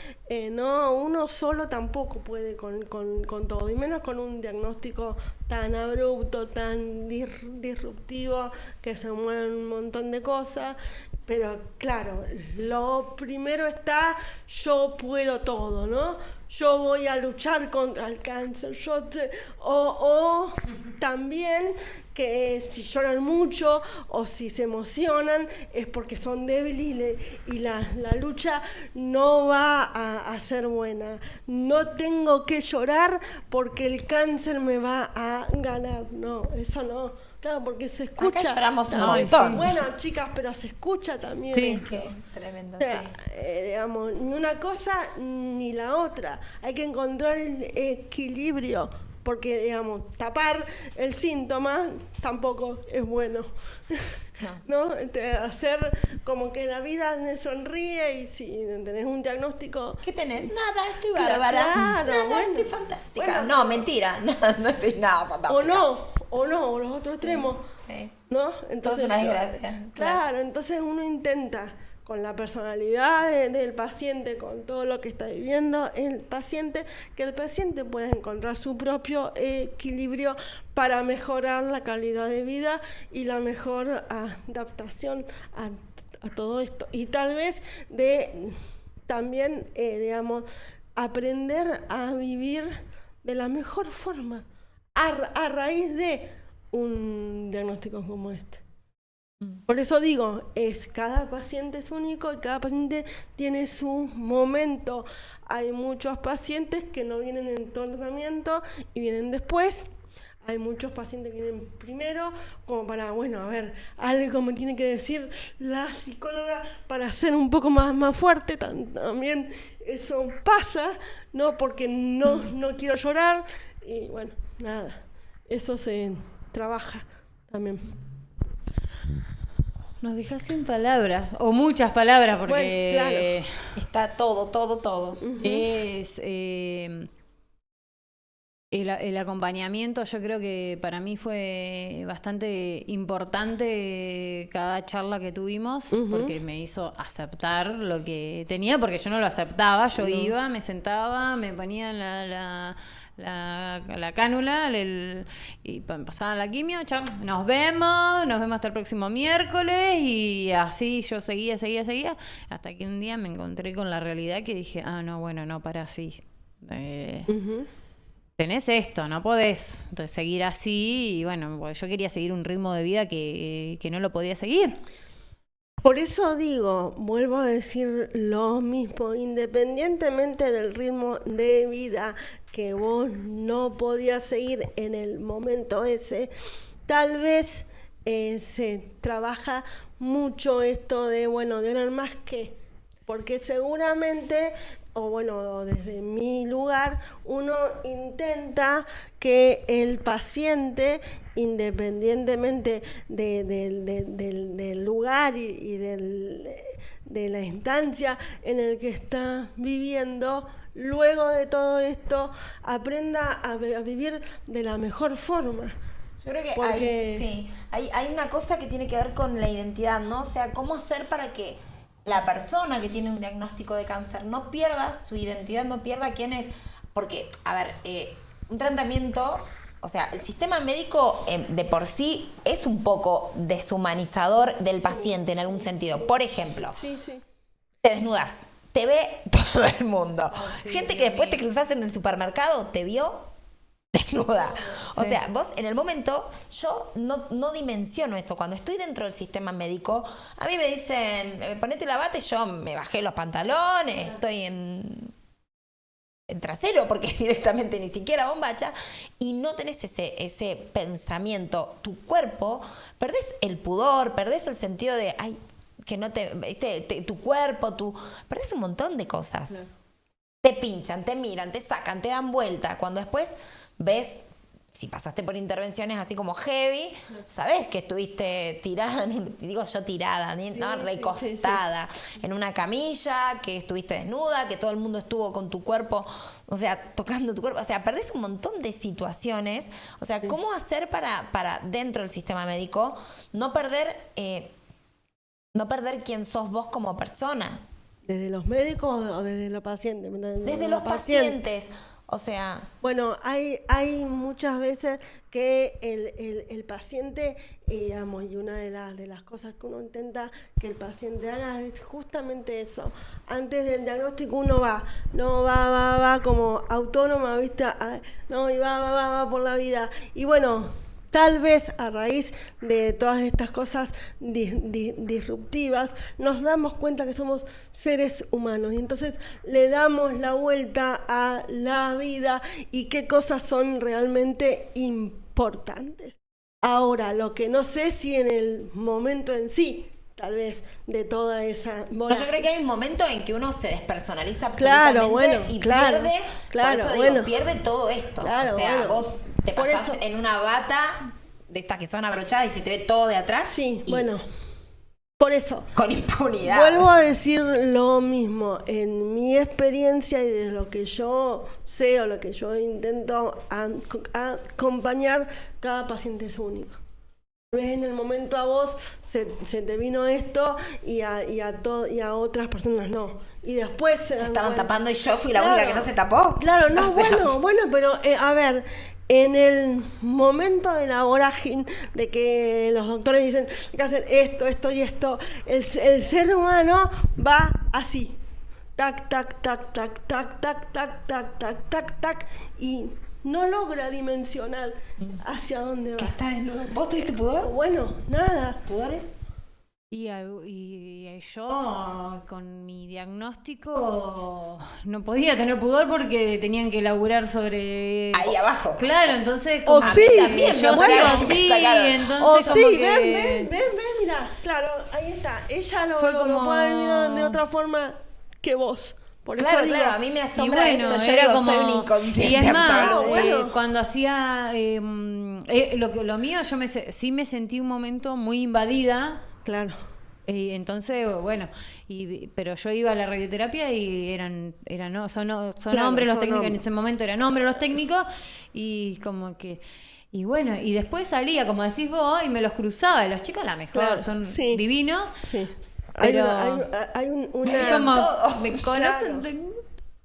no, uno solo tampoco puede con todo, y menos con un diagnóstico tan abrupto, tan disruptivo, que se mueven un montón de cosas. Pero claro, lo primero está, yo puedo todo, ¿no? Yo voy a luchar contra el cáncer. O también que si lloran mucho o si se emocionan es porque son débiles y la lucha no va a ser buena. No tengo que llorar porque el cáncer me va a ganar. No, eso no. Claro, porque se escucha.
acá lloramos un
Ay,
montón.
sí.
Bueno, chicas, pero se escucha también
Sí.
esto.
Qué tremendo,
O sea,
sí.
digamos, ni una cosa ni la otra. Hay que encontrar el equilibrio, porque, digamos, tapar el síntoma tampoco es bueno. ¿No? Hacer como que la vida me sonríe y si tenés un diagnóstico...
¿Qué tenés? Nada, estoy
Claro,
bárbara.
claro,
Nada,
bueno.
estoy fantástica.
Bueno.
No, mentira, no estoy nada fantástica.
O los otros extremos.
Sí.
¿No?
Todo es una desgracia.
Claro, entonces uno intenta con la personalidad del paciente, con todo lo que está viviendo el paciente, que el paciente pueda encontrar su propio equilibrio para mejorar la calidad de vida y la mejor adaptación a todo esto. Y tal vez también, digamos, aprender a vivir de la mejor forma a raíz de un diagnóstico como este. Por eso digo, cada paciente es único y cada paciente tiene su momento. Hay muchos pacientes que no vienen en tratamiento y vienen después. Hay muchos pacientes que vienen primero, como para, bueno, a ver, algo me tiene que decir la psicóloga para ser un poco más fuerte. También eso pasa, ¿no? Porque no quiero llorar y bueno, nada, eso se trabaja también.
Nos dejas sin palabras, o muchas palabras, porque
Bueno, claro.
Está todo.
es el acompañamiento. Yo creo que para mí fue bastante importante cada charla que tuvimos, porque me hizo aceptar lo que tenía, porque yo no lo aceptaba. Yo iba, me sentaba, me ponían la cánula y pasaban la quimio, chao, nos vemos hasta el próximo miércoles, y así yo seguía, hasta que un día me encontré con la realidad que dije, no, bueno, no, para así. Tenés esto, no podés entonces seguir así, y bueno, yo quería seguir un ritmo de vida que no lo podía seguir.
Por eso digo, vuelvo a decir lo mismo, independientemente del ritmo de vida que vos no podías seguir en el momento ese, tal vez se trabaja mucho esto de, bueno, de ahora en más que, porque seguramente, o bueno, desde mi lugar, uno intenta que el paciente, independientemente del lugar y de la instancia en el que está viviendo, luego de todo esto, aprenda a vivir de la mejor forma.
Yo creo que
Porque
hay una cosa que tiene que ver con la identidad, ¿no? O sea, cómo hacer para que la persona que tiene un diagnóstico de cáncer no pierda su identidad, no pierda quién es. Porque, a ver, un tratamiento, o sea, el sistema médico de por sí es un poco deshumanizador del paciente en algún sentido. Por ejemplo,
sí.
te desnudas, te ve todo el mundo. Gente que después te cruzas en el supermercado, te vio desnuda. O sea, vos en el momento, yo no dimensiono eso. Cuando estoy dentro del sistema médico, a mí me dicen, ponete la bata, y yo me bajé los pantalones, estoy en trasero, porque directamente ni siquiera bombacha, y no tenés ese pensamiento. Tu cuerpo, perdés el pudor, perdés el sentido de, ay, que no tu cuerpo, perdés un montón de cosas. No. Te pinchan, te miran, te sacan, te dan vuelta. Cuando después ves, si pasaste por intervenciones así como heavy, sabés que estuviste tirada, digo yo tirada, ¿no? Recostada en una camilla, que estuviste desnuda, que todo el mundo estuvo con tu cuerpo, o sea, tocando tu cuerpo. O sea, perdés un montón de situaciones. O sea, ¿cómo hacer para dentro del sistema médico no perder quién sos vos como persona?
¿Desde los médicos o desde los pacientes?
Desde los pacientes. O sea...
Bueno, hay muchas veces que el paciente, digamos, y una de las cosas que uno intenta que el paciente haga es justamente eso. Antes del diagnóstico uno va como autónoma, ¿viste? No, y va por la vida. Y bueno, tal vez a raíz de todas estas cosas disruptivas nos damos cuenta que somos seres humanos y entonces le damos la vuelta a la vida y qué cosas son realmente importantes. Ahora, lo que no sé si en el momento en sí, tal vez de toda esa...
No, yo creo que hay un momento en que uno se despersonaliza absolutamente y pierde todo esto.
Claro,
o sea, vos te pasás en una bata de estas que son abrochadas y se te ve todo de atrás.
Sí, por eso.
Con impunidad.
Vuelvo a decir lo mismo. En mi experiencia y de lo que yo sé o lo que yo intento acompañar, cada paciente es único. Tal vez en el momento a vos se te vino esto y a otras personas no. Y después se
estaban tapando y yo fui la única que no se tapó.
Claro, no, pero a ver, en el momento de la vorágine de que los doctores dicen hay que hacer esto y esto, el ser humano va así. Tac, tac, tac, tac, tac, tac, tac, tac, tac, tac, tac, y no logra dimensionar hacia dónde va.
¿Qué está desnudo? ¿Vos tuviste pudor?
Bueno, nada.
¿Pudores?
Y yo con mi diagnóstico no podía tener pudor porque tenían que laburar sobre...
Ahí abajo.
Claro, entonces...
O sí,
también, yo sí, entonces
o
como
sí,
que...
ven, mirá, claro, ahí está. Ella lo puede haber vivido de otra forma que vos. Por
claro,
eso
a mí me asombra
bueno,
eso. Yo
era
digo,
como,
soy un inconsciente.
Y es más,
absoluto.
cuando hacía lo mío, yo sí me sentí un momento muy invadida.
Claro.
Y entonces, bueno, pero yo iba a la radioterapia y son hombres los técnicos, en ese momento eran hombres los técnicos, y como que... Y bueno, y después salía, como decís vos, y me los cruzaba. Los chicos a la mejor,
claro,
son
sí,
divinos.
Sí.
Pero
hay una...
Es como, me conocen. Claro.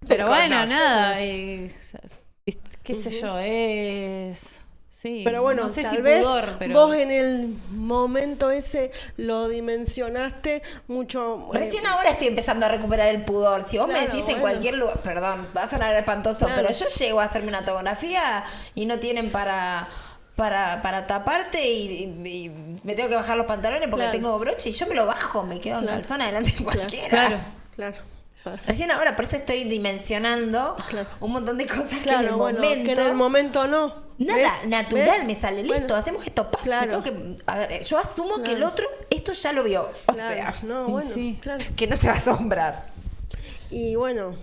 Pero bueno, nada. Qué sé yo, es... Sí,
pero bueno,
no sé
tal
si
vez
pudor, pero...
vos en el momento ese lo dimensionaste mucho.
Recién ahora estoy empezando a recuperar el pudor. Si vos me decís en cualquier lugar, perdón, va a sonar espantoso, pero yo llego a hacerme una tomografía y no tienen para para taparte y me tengo que bajar los pantalones porque
Claro.
tengo broche y yo me lo bajo, me quedo en
Claro.
calzón adelante de cualquiera.
Claro.
Claro. Pasa.
Recién ahora, por eso estoy dimensionando
Claro.
un montón de cosas que en
Claro,
el
bueno,
momento...
que en el momento no.
Nada,
¿Ves?
natural,
¿Ves?
me sale, listo,
Bueno,
hacemos esto, pa,
claro.
me tengo que, a ver, yo asumo que el
Claro.
otro esto ya lo vio, o
Claro,
sea,
no,
Y
bueno,
sí.
claro.
que no se va a asombrar.
Y bueno,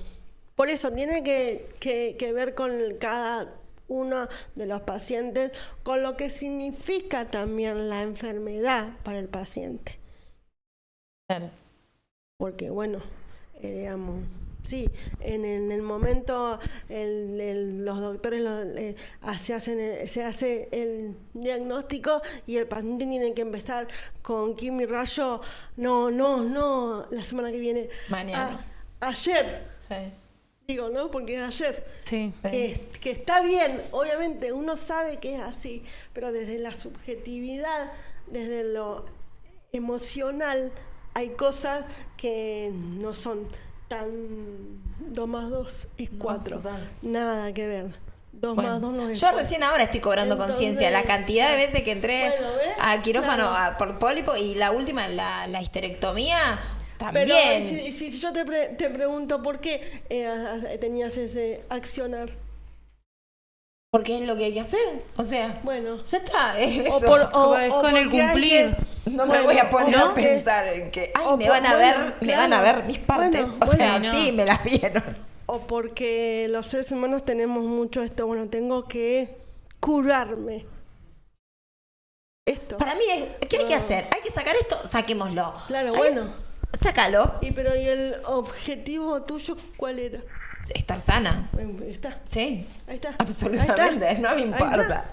por eso tiene que ver con cada uno de los pacientes, con lo que significa también la enfermedad para el paciente. Porque bueno, digamos, sí, en el momento los doctores se hace el diagnóstico y el paciente tiene que empezar con quimio y rayo, no, la semana que viene.
Mañana.
Ayer,
Sí.
digo, ¿no? Porque es ayer.
Sí.
Que está bien, obviamente, uno sabe que es así, pero desde la subjetividad, desde lo emocional, hay cosas que no son tan 2 más 2 es 4.
total.
Nada que ver. 2
Bueno,
más 2 no es
yo
4.
recién ahora estoy cobrando
Entonces,
conciencia. La cantidad de veces que entré
bueno, ¿ves?
a quirófano
Claro.
por pólipo y la última, la histerectomía,
Pero
también.
y si yo te pregunto por qué tenías ese accionar.
Porque es lo que hay que hacer. O sea,
Bueno.
ya está. Es eso.
Es con el
porque hay
cumplir.
que-
No me
bueno,
voy a poner
o
a
porque-
pensar en que, ay,
o
me
por-
van a
bueno,
ver, me van a
claro.
ver mis partes.
Bueno,
o sea,
bueno.
sí, me las vieron.
O porque los seres humanos tenemos mucho esto, bueno, tengo que curarme. Esto.
Para mí, ¿qué hay que hacer? Hay que sacar esto, saquémoslo.
Claro,
Ay,
bueno.
Sácalo.
¿Y el objetivo tuyo cuál era?
Estar sana.
Bueno, ahí está.
Sí.
Ahí está.
Absolutamente,
Ahí está.
no me
Ahí
importa.
está.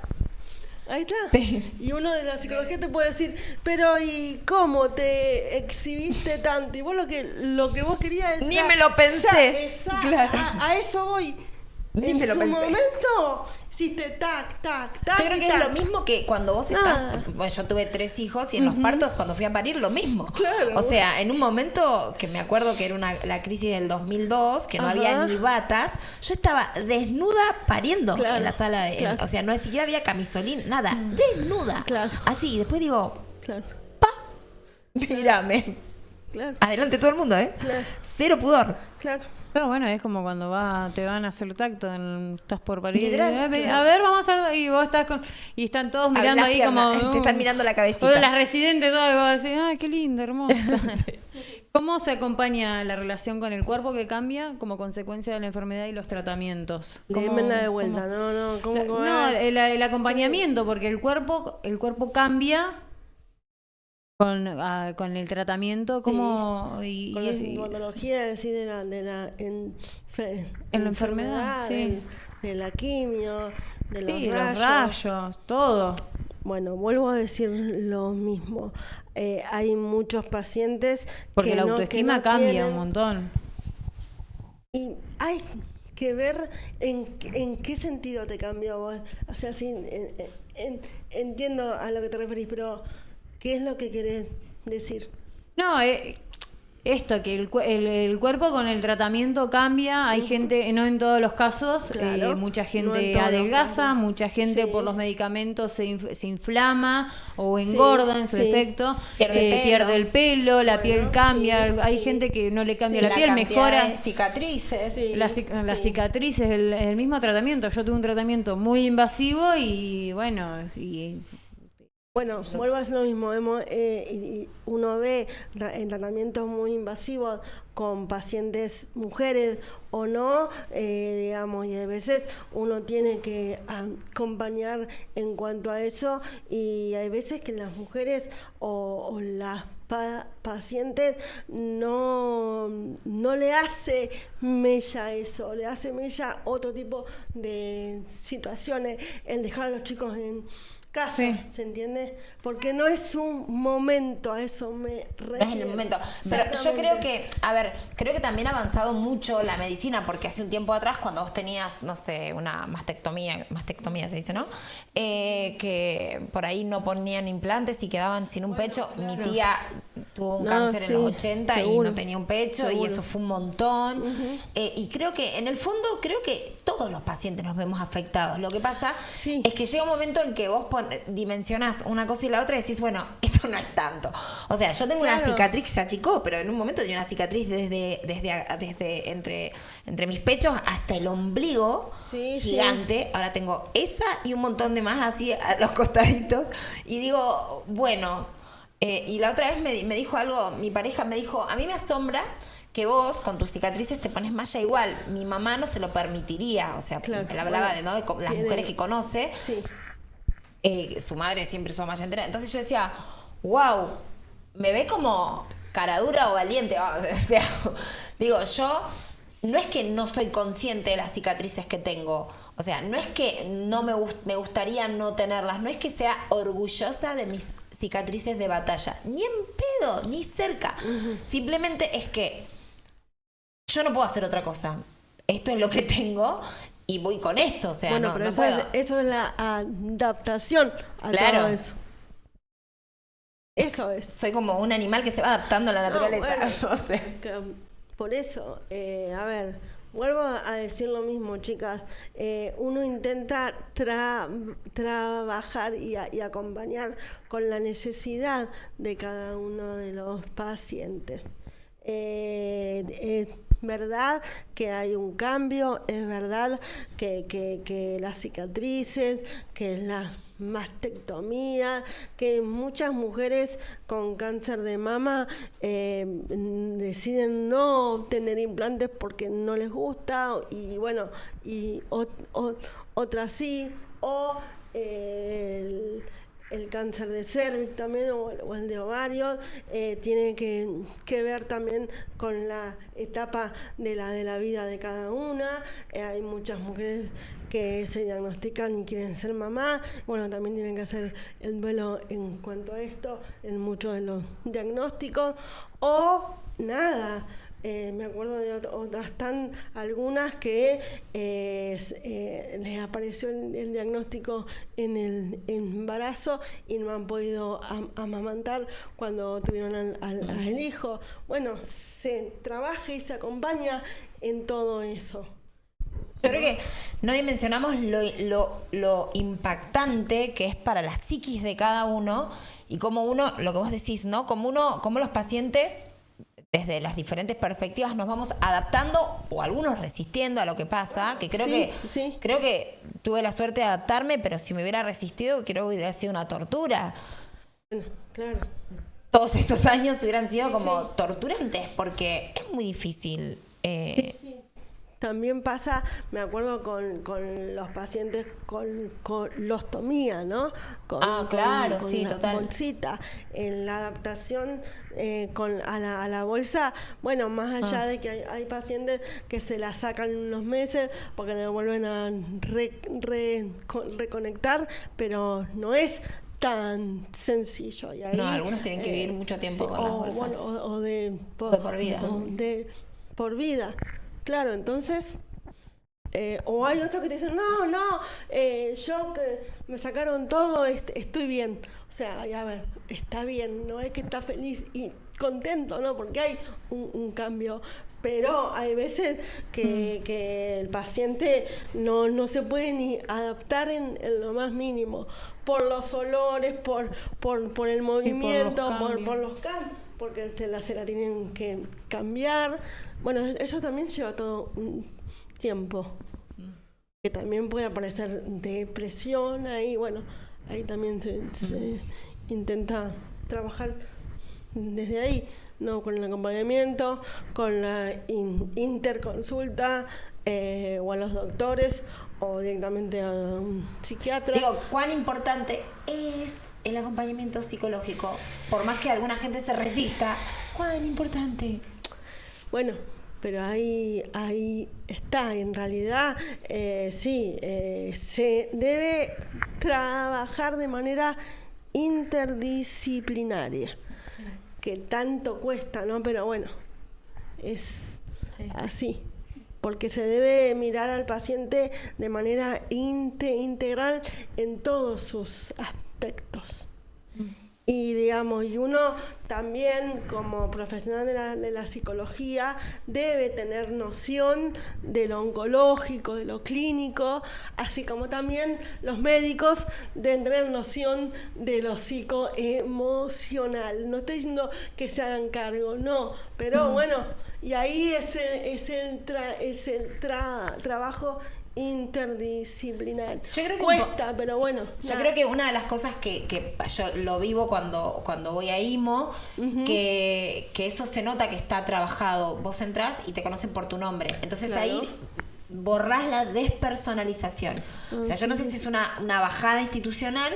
Ahí está.
Sí.
Y uno de la psicología te puede decir, pero ¿y cómo te exhibiste tanto? Y vos lo que vos querías es...
Ni me lo pensé. Claro.
A eso voy.
Ni
En
me lo
su
pensé.
momento hiciste tac, tac, tac.
Yo creo
y
que es
tac.
lo mismo que cuando vos
Nada.
estás. Bueno, yo tuve 3 hijos y en los partos, cuando fui a parir, lo mismo.
Claro.
O sea, en un momento que me acuerdo que era la crisis del 2002, que no
Ajá.
había ni batas, yo estaba desnuda pariendo
Claro,
en la sala de.
claro.
O sea, no ni siquiera había camisolín, nada. Desnuda.
Claro.
Así, y después digo,
Claro,
mírame.
claro,
Adelante todo el mundo, ¿eh?
Claro.
Cero pudor.
claro.
Pero bueno, es como cuando te van a hacer tacto, estás por parir.
Literal,
A ver, vamos a hacer. Y vos estás con. Y están todos
Abre
mirando
las
ahí
piernas,
como.
te están mirando la cabecita.
Todas las residentes, todas, y vos decís, qué linda, hermosa. ¿Cómo se acompaña la relación con el cuerpo que cambia como consecuencia de la enfermedad y los tratamientos?
Démela de vuelta, no, ¿cómo que
No,
va?
el acompañamiento, porque el cuerpo cambia con el tratamiento, como
Con la sintomatología, es decir, de la
En la enfermedad, sí.
de la quimio, de los
sí,
rayos.
los rayos, todo.
Bueno, vuelvo a decir lo mismo. Hay muchos pacientes
Porque
que
la
no- que
autoestima
no
cambia
tienen-
un montón.
Y hay que ver en qué sentido te cambió vos. O sea, sí, entiendo a lo que te referís, pero ¿qué es lo que querés decir?
No, esto, que el cuerpo con el tratamiento cambia. Hay gente, no en todos los casos,
Claro,
mucha
no en
gente
todos los
adelgaza,
casos.
mucha gente
Sí.
por los medicamentos se inflama o engorda en su
sí.
efecto,
Pierde el pelo.
pierde el pelo, la piel
Bueno,
cambia.
sí,
Hay
sí.
gente que no le cambia
Sí,
la piel,
cantidad
mejora.
de cicatrices.
Sí,
Las
sí.
cicatrices, el mismo tratamiento. Yo tuve un tratamiento muy invasivo y bueno,
Bueno, vuelvo a decir lo mismo. Y uno ve en tratamientos muy invasivos con pacientes mujeres o no, digamos, y a veces uno tiene que acompañar en cuanto a eso, y hay veces que las mujeres o las pacientes no le hace mella eso, le hace mella otro tipo de situaciones, el dejar a los chicos en casa,
Sí.
¿se entiende? Porque no es un momento, a eso me
No
refiero.
es en el momento. Pero yo creo que, creo que también ha avanzado mucho la medicina, porque hace un tiempo atrás, cuando vos tenías, no sé, una mastectomía se dice, ¿no? Que por ahí no ponían implantes y quedaban sin un pecho. Mi tía tuvo un
No,
cáncer en los
sí,
80 y
seguro.
no tenía un pecho, y
Seguro.
eso fue un montón. Y creo que, en el fondo, creo que todos los pacientes nos vemos afectados. Lo que pasa
Sí.
es que llega un momento en que vos dimensionás una cosa y la otra y decís, bueno, esto no es tanto. O sea, yo tengo una
Claro.
cicatriz, se achicó, pero en un momento tenía una cicatriz desde entre mis pechos hasta el ombligo,
Sí, sí.
gigante. Ahora tengo esa y un montón de más así a los costaditos. Y digo, bueno, y la otra vez me dijo algo, mi pareja me dijo, a mí me asombra que vos con tus cicatrices te pones malla igual. Mi mamá no se lo permitiría. O sea,
Claro,
él hablaba
bueno,
de las
tiene-
mujeres que conoce.
Sí.
Su madre siempre usó malla entera. Entonces yo decía, wow, me ve como cara dura o valiente. O sea, digo, yo no es que no soy consciente de las cicatrices que tengo. O sea, no es que no me gustaría no tenerlas. No es que sea orgullosa de mis cicatrices de batalla. Ni en pedo, ni cerca. Simplemente es que yo no puedo hacer otra cosa. Esto es lo que tengo y voy con esto. O sea,
Bueno,
no,
pero
no
eso,
puedo.
eso es la adaptación a
Claro.
todo eso. Eso es.
Soy como un animal que se va adaptando a la naturaleza.
bueno.
O sea.
Que, por eso, a ver, vuelvo a decir lo mismo, chicas. Uno intenta trabajar y acompañar con la necesidad de cada uno de los pacientes. Es verdad que hay un cambio, es verdad que las cicatrices, que la mastectomía, que muchas mujeres con cáncer de mama deciden no tener implantes porque no les gusta, y bueno, y otras sí, o el cáncer de cervix también, o el de ovario, tiene que ver también con la etapa de la vida de cada una. Hay muchas mujeres que se diagnostican y quieren ser mamá. Bueno, también tienen que hacer el duelo en cuanto a esto, en muchos de los diagnósticos, o nada. Me acuerdo de otras algunas que les apareció el diagnóstico en el embarazo y no han podido amamantar cuando tuvieron al hijo. Bueno, se trabaja y se acompaña en todo eso.
Yo creo que no dimensionamos lo impactante que es para la psiquis de cada uno, y como uno, lo que vos decís, ¿no? Como los pacientes, desde las diferentes perspectivas, nos vamos adaptando, o algunos resistiendo a lo que pasa, que creo
Sí.
creo que tuve la suerte de adaptarme, pero si me hubiera resistido, creo que hubiera sido una tortura.
Bueno, claro.
Todos estos años hubieran sido como
sí.
torturantes, porque es muy difícil.
Sí. También pasa, me acuerdo con los pacientes con colostomía, ¿no?
Claro,
con
sí,
la
total.
bolsita. En la adaptación a la bolsa, bueno, más allá de que hay pacientes que se la sacan unos meses porque le vuelven a reconectar, pero no es tan sencillo. Y ahí,
No, algunos tienen que vivir mucho tiempo con las bolsas.
Bueno, o de
por vida.
o de por vida. Claro, entonces, o hay otros que te dicen, no, yo que me sacaron todo, estoy bien. O sea, a ver, está bien, no es que está feliz y contento, ¿no? Porque hay un cambio, pero hay veces que el paciente no se puede ni adaptar en lo más mínimo, por los olores, por el movimiento, por los cambios, porque se la tienen que cambiar. Bueno, eso también lleva todo un tiempo. Que también puede aparecer depresión ahí. Bueno, ahí también se intenta trabajar desde ahí, ¿no? Con el acompañamiento, con la interconsulta, o a los doctores, o directamente a un psiquiatra.
Digo, ¿cuán importante es el acompañamiento psicológico? Por más que alguna gente se resista, ¿cuán importante?
Bueno, pero ahí está, en realidad sí, se debe trabajar de manera interdisciplinaria, que tanto cuesta, ¿no? Pero bueno, es así, porque se debe mirar al paciente de manera integral en todos sus aspectos. Y digamos, y uno también como profesional de la psicología debe tener noción de lo oncológico, de lo clínico, así como también los médicos deben tener noción de lo psicoemocional. No estoy diciendo que se hagan cargo, no, pero bueno, y ahí es el trabajo interdisciplinar.
Yo creo que
cuesta, pero bueno.
Yo
nada.
creo que una de las cosas que yo lo vivo cuando voy a IMO, que eso se nota que está trabajado. Vos entrás y te conocen por tu nombre. Entonces
Claro.
ahí borrás la despersonalización. O sea, yo no sé si es una bajada institucional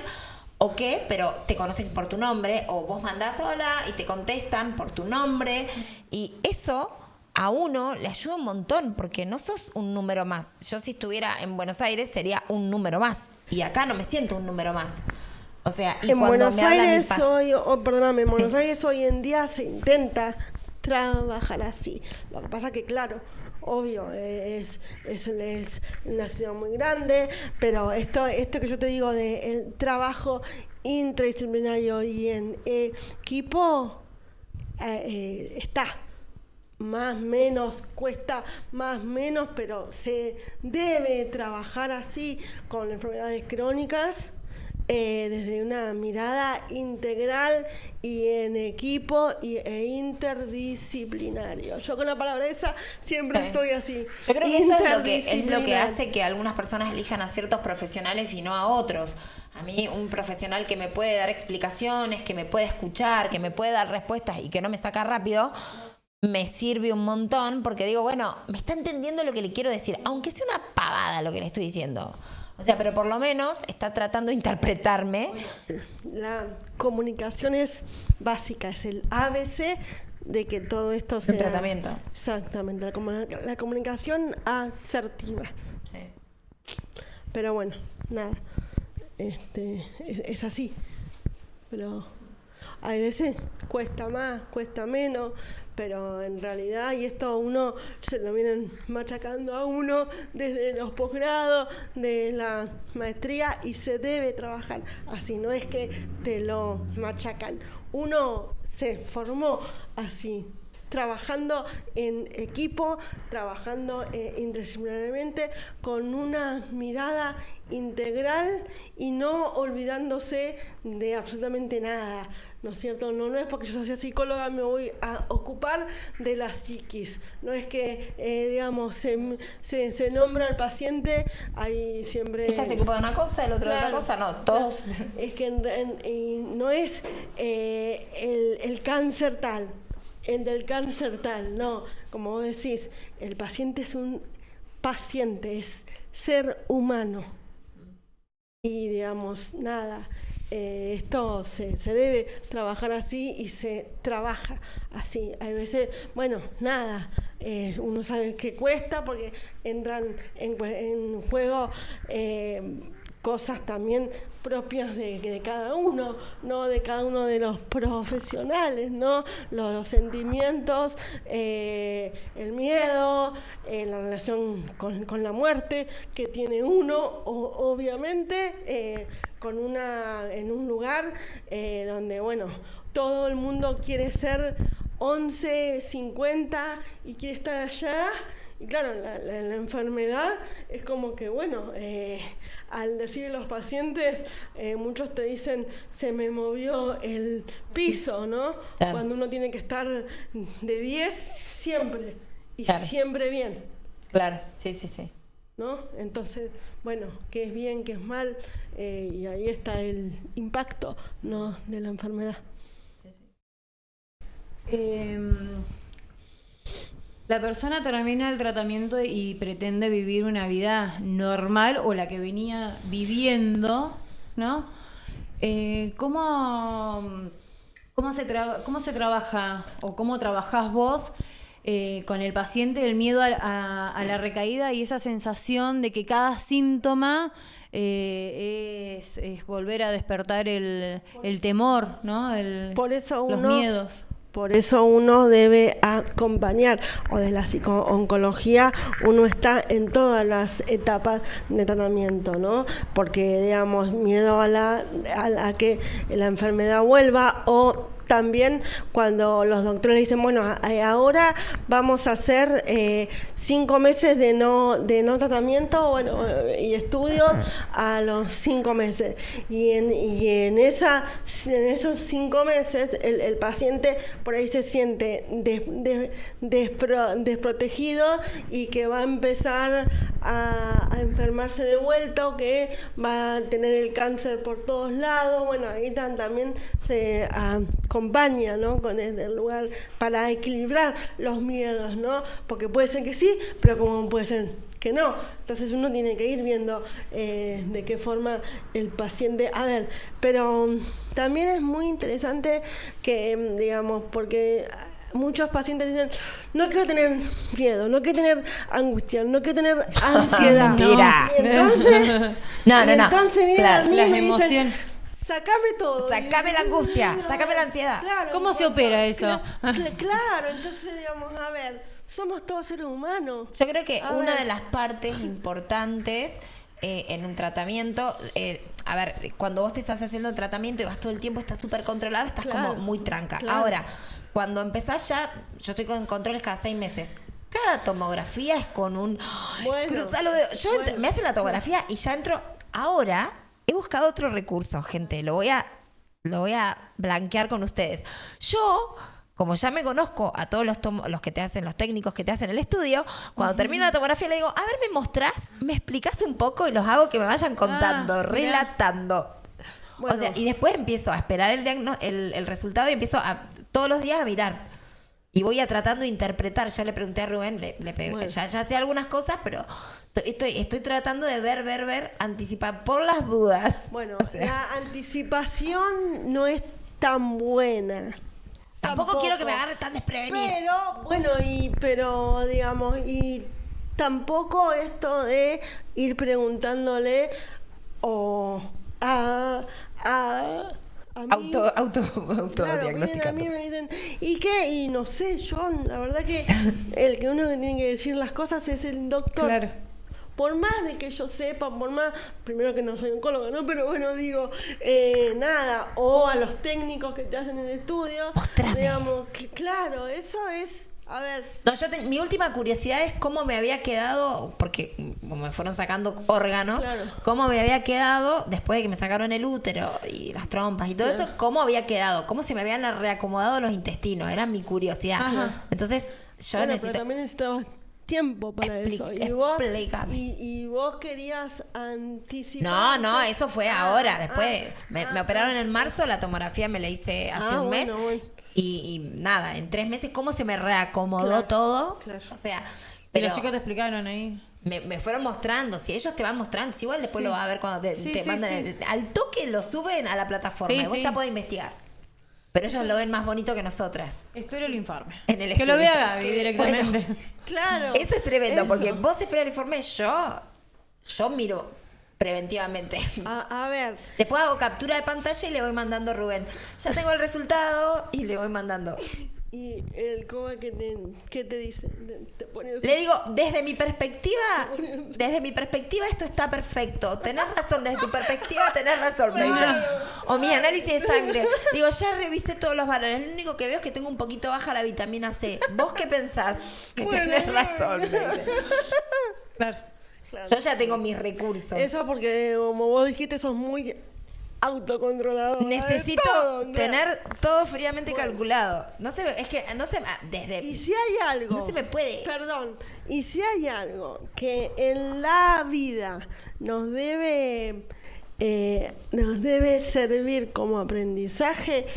o qué, pero te conocen por tu nombre, o vos mandás hola y te contestan por tu nombre. Y eso a uno le ayuda un montón, porque no sos un número más. Yo si estuviera en Buenos Aires sería un número más, y acá no me siento un número más. O sea, y
En
cuando
Buenos
me hablan
Aires perdóname, en Buenos Aires hoy en día se intenta trabajar así. Lo que pasa que claro, obvio, es una ciudad muy grande, pero esto que yo te digo de el trabajo interdisciplinario y en equipo está. Más menos, cuesta más menos, pero se debe trabajar así con enfermedades crónicas desde una mirada integral y en equipo e interdisciplinario. Yo con la palabra esa siempre
Sí.
estoy así.
Yo creo que eso es lo que
Interdisciplinar.
hace que algunas personas elijan a ciertos profesionales y no a otros. A mí un profesional que me puede dar explicaciones, que me puede escuchar, que me puede dar respuestas y que no me saca rápido, me sirve un montón, porque digo, bueno, me está entendiendo lo que le quiero decir, aunque sea una pavada lo que le estoy diciendo. O sea, pero por lo menos está tratando de interpretarme.
La comunicación es básica, es el ABC de que todo esto sea...
Un tratamiento.
Exactamente, la comunicación asertiva.
Sí.
Pero bueno, nada, es así. Pero hay veces cuesta más, cuesta menos, pero en realidad, y esto uno se lo vienen machacando a uno desde los posgrados, de la maestría, y se debe trabajar así, no es que te lo machacan. Uno se formó así, trabajando en equipo, trabajando interdisciplinariamente, con una mirada integral y no olvidándose de absolutamente nada, ¿no es cierto? No es porque yo sea psicóloga me voy a ocupar de la psiquis, no es que, digamos, se nombra al paciente, ahí siempre...
Ella se ocupa de una cosa, el otro de otra cosa, no, todos...
Es que no es el cáncer tal, el del cáncer tal, no, como vos decís, el paciente es un paciente, es ser humano. Y digamos, nada, esto se debe trabajar así y se trabaja así. Hay veces, bueno, nada, uno sabe que cuesta porque entran en juego cosas también propias de cada uno, ¿no? De cada uno de los profesionales, ¿no? Los sentimientos, el miedo, la relación con la muerte que tiene uno, obviamente, en un lugar donde, bueno, todo el mundo quiere ser 11:50 y quiere estar allá. Y claro, la enfermedad es como que, bueno, al decir los pacientes, muchos te dicen, se me movió el piso, ¿no?
Claro.
Cuando uno tiene que estar de 10 siempre, y
Claro.
siempre bien,
Claro, sí, sí, sí.
¿no? Entonces, bueno, qué es bien, qué es mal, y ahí está el impacto, ¿no?, de la enfermedad.
La persona termina el tratamiento y pretende vivir una vida normal o la que venía viviendo, ¿no? ¿Cómo se trabaja o cómo trabajás vos con el paciente el miedo a la recaída y esa sensación de que cada síntoma es volver a despertar el temor, ¿no?
Por eso
los
uno...
miedos.
Por eso uno debe acompañar, o de la psico-oncología, uno está en todas las etapas de tratamiento, ¿no? Porque, digamos, miedo a que la enfermedad vuelva, o también cuando los doctores le dicen, bueno, ahora vamos a hacer 5 meses de no tratamiento, bueno, y estudios a los 5 meses. Y en esos 5 meses el paciente por ahí se siente desprotegido y que va a empezar a enfermarse de vuelta, o que va a tener el cáncer por todos lados. Bueno, ahí también se acompaña, ¿no? Con el lugar para equilibrar los miedos, ¿no? Porque puede ser que sí, pero como puede ser que no. Entonces uno tiene que ir viendo de qué forma el paciente... A ver, pero también es muy interesante que, digamos, porque muchos pacientes dicen, no quiero tener miedo, no quiero tener angustia, no quiero tener ansiedad.
Mentira.
Y entonces,
No.
entonces vienen
Claro.
a mí y
Las
me dicen,
emociones.
sacame todo.
Sacame la angustia, sacame la ansiedad.
Claro,
¿Cómo se opera eso?
Claro, entonces digamos, a ver, somos todos seres humanos.
Yo creo que
A
una
ver.
de las partes importantes en un tratamiento, a ver, cuando vos te estás haciendo el tratamiento y vas todo el tiempo, estás súper controlado, estás
Claro,
como muy tranca.
claro.
Ahora, cuando empezás ya, yo estoy con controles cada 6 meses. Cada tomografía es con un...
Bueno,
cruzá los dedos. Yo
bueno.
me hacen la tomografía y ya entro... Ahora he buscado otro recurso, gente. Lo voy a blanquear con ustedes. Yo... Como ya me conozco a todos los que te hacen, los técnicos que te hacen el estudio, cuando termino la tomografía le digo, a ver, ¿me mostrás? ¿Me explicás un poco? Y los hago que me vayan contando,
mirá.
relatando.
Bueno.
O sea, y después empiezo a esperar el resultado y empiezo todos los días a mirar. Y voy a tratando de interpretar. Ya le pregunté a Rubén,
Bueno.
ya sé algunas cosas, pero estoy tratando de ver, anticipar por las dudas.
Bueno,
O sea,
la anticipación no es tan buena.
tampoco quiero que me agarre tan desprevenido.
Pero, bueno, pero digamos, y tampoco esto de ir preguntándole o a mí. Claro, vienen a
Autodiagnosticando.
mí y me dicen, ¿y qué? Y no sé, yo, la verdad que el que uno que tiene que decir las cosas es el doctor.
Claro.
Por más de que yo sepa, por más, primero que no soy oncóloga, ¿no? Pero bueno, digo, nada, o a los técnicos que te hacen el estudio.
Mostrame.
Digamos, que claro, eso es, a ver.
No, mi última curiosidad es cómo me había quedado, porque como me fueron sacando órganos,
Claro.
cómo me había quedado después de que me sacaron el útero y las trompas y todo eso, cómo había quedado, cómo se me habían reacomodado los intestinos, era mi curiosidad.
Ajá.
Entonces, yo
Bueno,
necesito...
pero también necesitabas tiempo para eso.
Explícame.
Y vos querías anticipar.
No, eso fue ahora. Después me operaron en marzo, la tomografía me la hice hace un mes.
Bueno.
Y nada, en 3 meses, ¿cómo se me reacomodó
Claro,
todo?
claro.
O sea,
Y
pero
los chicos te explicaron ahí.
me fueron mostrando. Si ellos te van mostrando, si igual después
Sí.
lo vas a ver cuando te
Sí,
mandan.
sí.
Al toque lo suben a la plataforma.
Sí,
y vos
sí.
ya podés investigar. Pero ellos lo ven más bonito que nosotras.
Espero el informe.
En el
que lo
estudio.
vea Gaby directamente.
Claro.
Eso es tremendo,
eso.
porque vos esperas el informe, yo miro preventivamente.
A ver,
Después hago captura de pantalla y le voy mandando a Rubén. Ya tengo el resultado y le voy mandando.
y el coma que te dice, te pone así.
Le digo, desde mi perspectiva esto está perfecto. Tenés razón, desde tu perspectiva tenés razón, me dice. O mi análisis de sangre. Digo, ya revisé todos los valores. Lo único que veo es que tengo un poquito baja la vitamina C. ¿Vos qué pensás? Que tenés razón, me dice.
Claro.
Claro.
Yo ya tengo mis recursos.
Eso porque, como vos dijiste, sos muy autocontrolador.
Necesito tener todo fríamente calculado. No sé, es que no sé, desde
Y si hay algo.
no se me puede.
Perdón. Y si hay algo que en la vida nos debe servir como aprendizaje,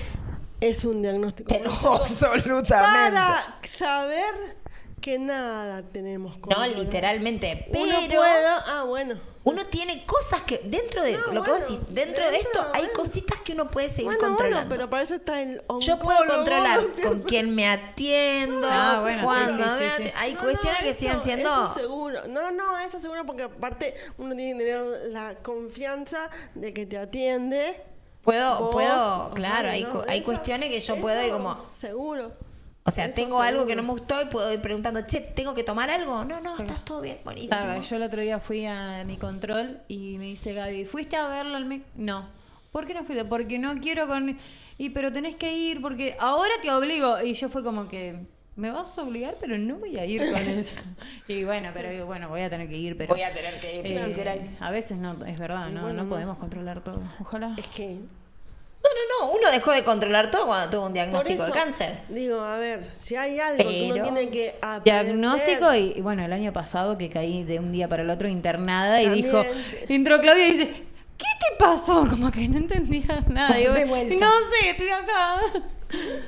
es un diagnóstico.
No, absolutamente.
Para saber que nada tenemos
No,
control.
literalmente. Pero
Uno puede. Bueno.
uno tiene cosas que dentro de
No,
lo que vos
bueno,
decís, dentro de esto hay
bueno.
cositas que uno puede seguir
Bueno,
controlando.
pero para eso está el oncólogo.
Yo puedo controlar con quién me atiendo,
Ah, bueno, sí,
cuándo
sí,
me
sí, sí.
ati- Hay
No,
cuestiones que
eso-
siguen siendo...
Eso seguro. No, eso seguro porque aparte uno tiene que tener la confianza de que te atiende,
Puedo,
Vos,
claro,
vale, ¿no?
hay
Eso-
cuestiones que yo
eso
puedo ir como,
seguro.
o sea,
Eso
tengo algo que no
seguro.
me gustó y puedo ir preguntando, che, ¿tengo que tomar algo? No, estás todo bien, buenísimo.
Yo el otro día fui a mi control y me dice Gaby, ¿fuiste a verlo al médico? No. ¿Por qué no fuiste? Porque no quiero con... Y pero tenés que ir porque ahora te obligo. Y yo fue como que, me vas a obligar, pero no voy a ir con eso. Y bueno, pero bueno, voy a tener que ir, pero...
Voy a tener que ir, literal.
A veces no, es verdad,
Y
no,
bueno,
no
no.
podemos controlar todo. Ojalá.
Es que
No, uno dejó de controlar todo cuando tuvo un
por
diagnóstico de
eso,
cáncer.
digo, a ver, si hay algo que
Pero-
uno tiene que aprender.
Diagnóstico y bueno, el año pasado que caí de un día para el otro internada y
También.
dijo, entró Claudia y dice, ¿qué te pasó? Como que no entendía nada. Y yo,
De vuelta.
no sé, estoy acá.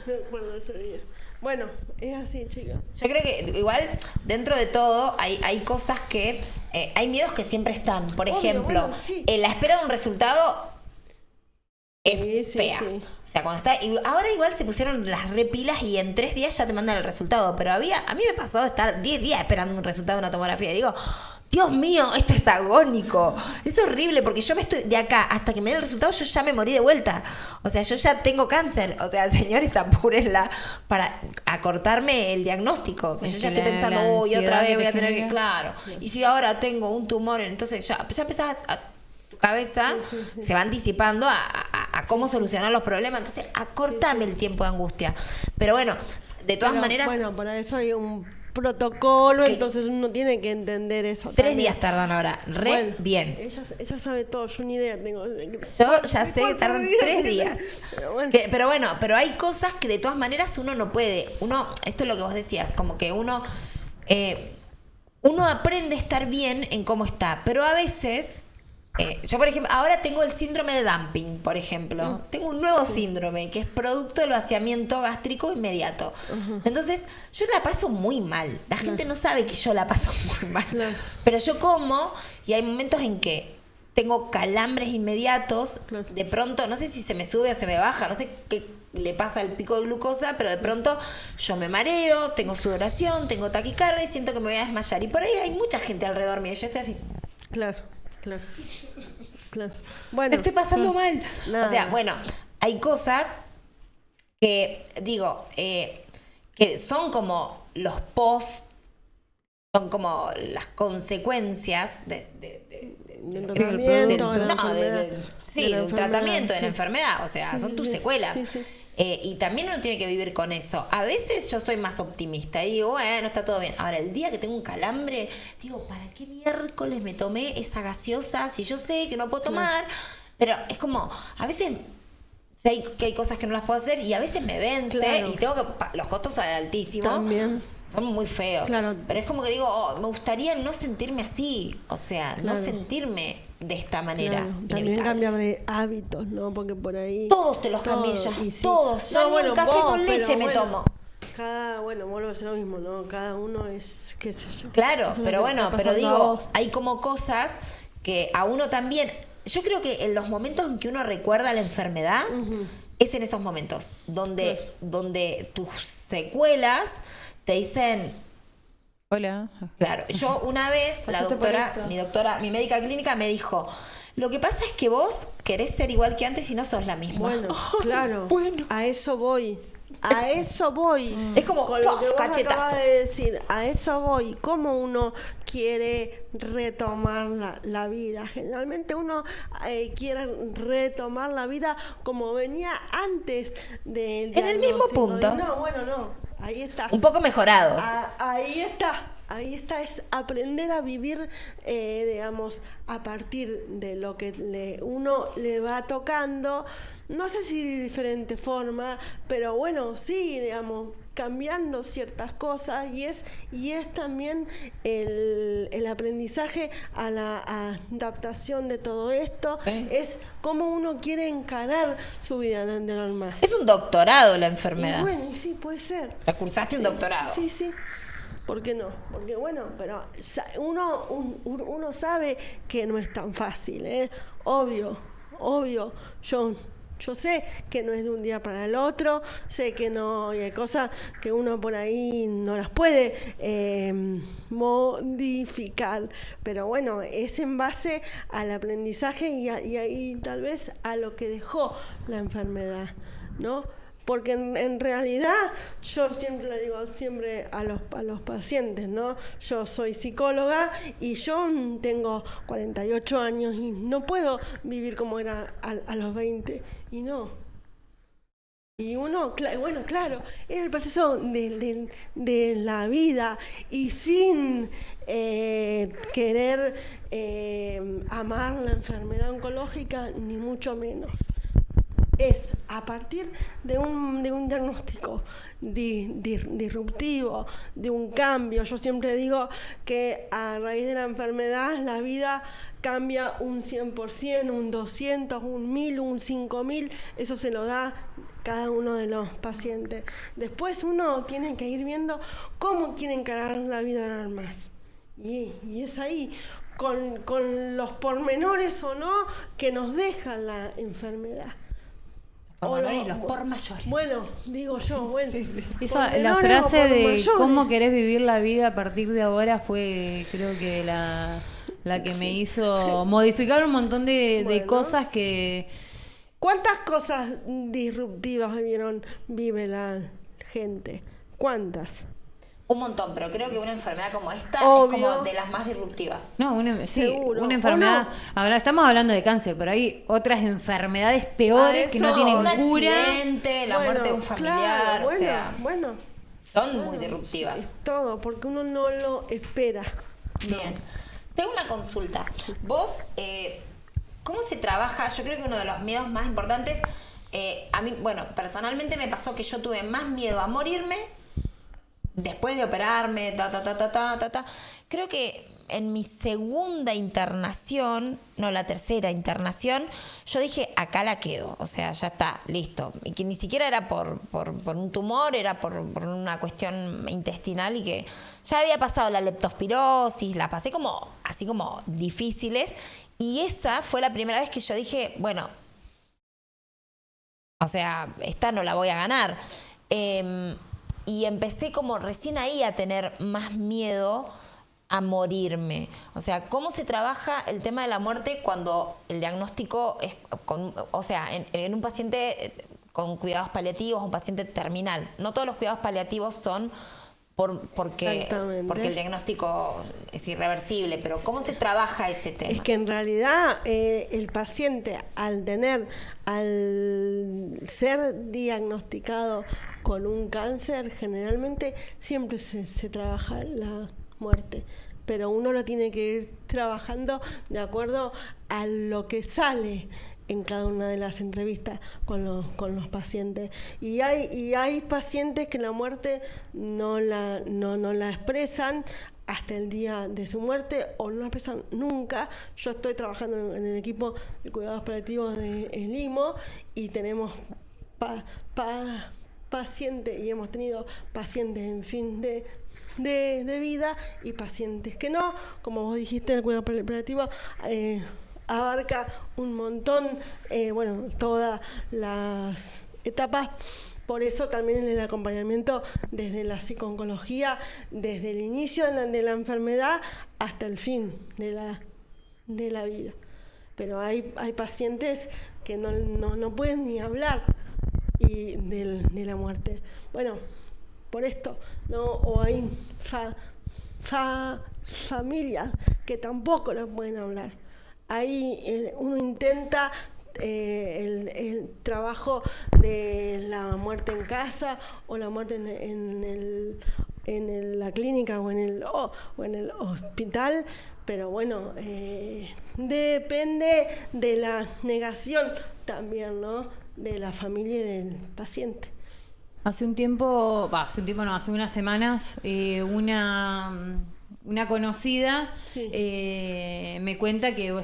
Me acuerdo ese día. Bueno, es así, chicas.
Yo creo que igual dentro de todo hay cosas que hay miedos que siempre están. Por
Obvio,
ejemplo,
bueno, sí.
la espera de un resultado es
Sí, sí,
fea.
sí.
O sea, cuando está y ahora igual se pusieron las repilas y en 3 días ya te mandan el resultado, pero a mí me pasó de estar 10 días esperando un resultado de una tomografía y digo, Dios mío, esto es agónico. Es horrible porque yo me estoy de acá hasta que me den el resultado, yo ya me morí de vuelta. O sea, yo ya tengo cáncer. O sea, señores, apúrenla para acortarme el diagnóstico. Que
Es
yo ya
que
estoy pensando,
la
uy, otra
ansiedad
vez
que
voy
te
a tener que,
genera.
claro. Y si ahora tengo un tumor, entonces ya empezás tu cabeza se van disipando a cómo solucionar los problemas. Entonces, acortame el tiempo de angustia. Pero bueno, de todas
Pero,
maneras,
bueno, para eso hay un protocolo,
¿Qué?
entonces uno tiene que entender eso.
3
también.
días tardan ahora.
Bueno,
Bien.
Ella sabe todo, yo ni idea tengo.
Yo ya sé que tardan 3 días.
Pero bueno.
Pero hay cosas que de todas maneras uno no puede. Esto es lo que vos decías, como que uno aprende a estar bien en cómo está, pero a veces, yo por ejemplo, ahora tengo el síndrome de dumping, por ejemplo. Tengo un nuevo síndrome que es producto del vaciamiento gástrico inmediato. Entonces, yo la paso muy mal. La gente no sabe que yo la paso muy mal.
Claro.
Pero yo como y hay momentos en que tengo calambres inmediatos.
Claro.
De pronto, no sé si se me sube o se me baja, no sé qué le pasa al pico de glucosa, pero de pronto yo me mareo, tengo sudoración, tengo taquicardia y siento que me voy a desmayar. Y por ahí hay mucha gente alrededor mío y yo estoy así,
Claro.
me
Bueno,
estoy pasando mal.
Nada.
O sea, bueno, hay cosas que, digo, que son como los post, son como las consecuencias
del
del-
tratamiento, de la
no,
enfermedad,
sí,
de la
de un
enfermedad,
tratamiento, de la
sí.
enfermedad, o sea,
Sí,
son
sí,
tus
sí.
secuelas.
Sí, sí.
Y también uno tiene que vivir con eso. A veces yo soy más optimista y digo, bueno, está todo bien. Ahora, el día que tengo un calambre, digo, ¿para qué miércoles me tomé esa gaseosa si yo sé que no puedo tomar? Pero es como, a veces sé que hay cosas que no las puedo hacer y a veces me vence
Claro.
y tengo que los costos salen altísimos.
También.
Son muy feos.
Claro.
Pero es como que digo, me gustaría no sentirme así. O sea,
Claro.
no sentirme de esta manera.
Claro, también
inevitable.
cambiar de hábitos, ¿no? Porque por ahí...
Todos te los cambié ya.
y sí.
Todos. Ya ni un café
vos,
con leche
pero
me
bueno,
tomo.
Vuelvo a decir lo mismo, ¿no? Cada uno es, qué sé yo.
Claro,
Eso es lo
pero
que
bueno,
está
pero
pasando a
digo,
vos.
hay como cosas que a uno también. Yo creo que en los momentos en que uno recuerda la enfermedad, es en esos momentos donde tus secuelas te dicen.
Hola.
Claro, yo una vez, la
Pasaste por
doctora, mi médica clínica me dijo, lo que pasa es que vos querés ser igual que antes y no sos la misma.
Bueno, claro,
bueno.
a eso voy. A eso voy.
Es como,
con lo que vos
cachetazo.
acabas de decir, a eso voy. ¿Cómo uno quiere retomar la vida? Generalmente uno quiere retomar la vida como venía antes del
En el mismo
diagnóstico.
punto.
Y no, bueno, no. Ahí está.
Un poco mejorados.
Ahí está, es aprender a vivir, digamos, a partir de lo que uno le va tocando, no sé si de diferente forma, pero bueno, sí, digamos, cambiando ciertas cosas y es también el aprendizaje a la adaptación de todo esto, es cómo uno quiere encarar su vida de normal.
Es un doctorado la
Y
enfermedad.
bueno, y sí, puede ser.
La cursaste un doctorado.
Sí, sí. ¿Por qué no? Porque bueno, pero uno sabe que no es tan fácil, ¿eh? Obvio. Yo Yo sé que no es de un día para el otro, sé que no, y hay cosas que uno por ahí no las puede modificar, pero bueno, es en base al aprendizaje y tal vez a lo que dejó la enfermedad, ¿no? Porque en realidad, yo siempre le digo siempre a los pacientes, ¿no? Yo soy psicóloga y yo tengo 48 años y no puedo vivir como era a los 20, y no. Y uno, bueno, claro, es el proceso de la vida, y sin querer amar la enfermedad oncológica, ni mucho menos. Es a partir de un diagnóstico disruptivo, de un cambio. Yo siempre digo que a raíz de la enfermedad la vida cambia un 100%, un 200, un 1000, un 5000, eso se lo da cada uno de los pacientes. Después uno tiene que ir viendo cómo quiere encarar la vida ahora más. Y es ahí, con los pormenores o no que nos deja la enfermedad.
Y los por mayores.
Bueno, digo yo, bueno.
Sí, sí.
La frase de cómo querés vivir la vida a partir de ahora fue, creo que la que me hizo modificar un montón de cosas que...
¿Cuántas cosas disruptivas vive la gente? ¿Cuántas?
Un montón, pero creo que una enfermedad como esta
Obvio.
es como de las más disruptivas.
No,
Seguro.
una enfermedad. Ahora estamos hablando de cáncer, pero hay otras enfermedades peores que no tienen
un
cura.
accidente, la muerte de un familiar,
claro,
o sea, son muy
es
disruptivas.
todo, porque uno no lo espera.
Bien. Tengo una consulta. Vos, ¿cómo se trabaja? Yo creo que uno de los miedos más importantes, a mí, bueno, personalmente me pasó que yo tuve más miedo a morirme después de operarme, Creo que en mi segunda internación, no, la tercera internación, yo dije, acá la quedo, o sea, ya está, listo. Y que ni siquiera era por un tumor, era por una cuestión intestinal, y que ya había pasado la leptospirosis, la pasé como así como difíciles, y esa fue la primera vez que yo dije, bueno, o sea, esta no la voy a ganar. Y empecé como recién ahí a tener más miedo a morirme. O sea, ¿cómo se trabaja el tema de la muerte cuando el diagnóstico es en un paciente con cuidados paliativos, un paciente terminal? No todos los cuidados paliativos son porque el diagnóstico es irreversible, pero ¿cómo se trabaja ese tema?
Es que en realidad el paciente, al ser diagnosticado con un cáncer, generalmente siempre se trabaja la muerte, pero uno lo tiene que ir trabajando de acuerdo a lo que sale en cada una de las entrevistas con los pacientes. Y hay pacientes que la muerte no la expresan hasta el día de su muerte, o no la expresan nunca. Yo estoy trabajando en el equipo de cuidados paliativos de IMO, y tenemos pacientes, y hemos tenido pacientes en fin de vida y pacientes que no. Como vos dijiste, el cuidado paliativo abarca un montón, todas las etapas. Por eso también en el acompañamiento desde la psico-oncología, desde el inicio de la enfermedad hasta el fin de la vida. Pero hay pacientes que no pueden ni hablar de la muerte. Bueno, por esto, ¿no? O hay familias que tampoco lo pueden hablar. Ahí uno intenta el trabajo de la muerte en casa, o la muerte en la clínica o en el hospital, pero bueno, depende de la negación también, ¿no?, de la familia y del paciente.
Hace unas semanas, una conocida me cuenta que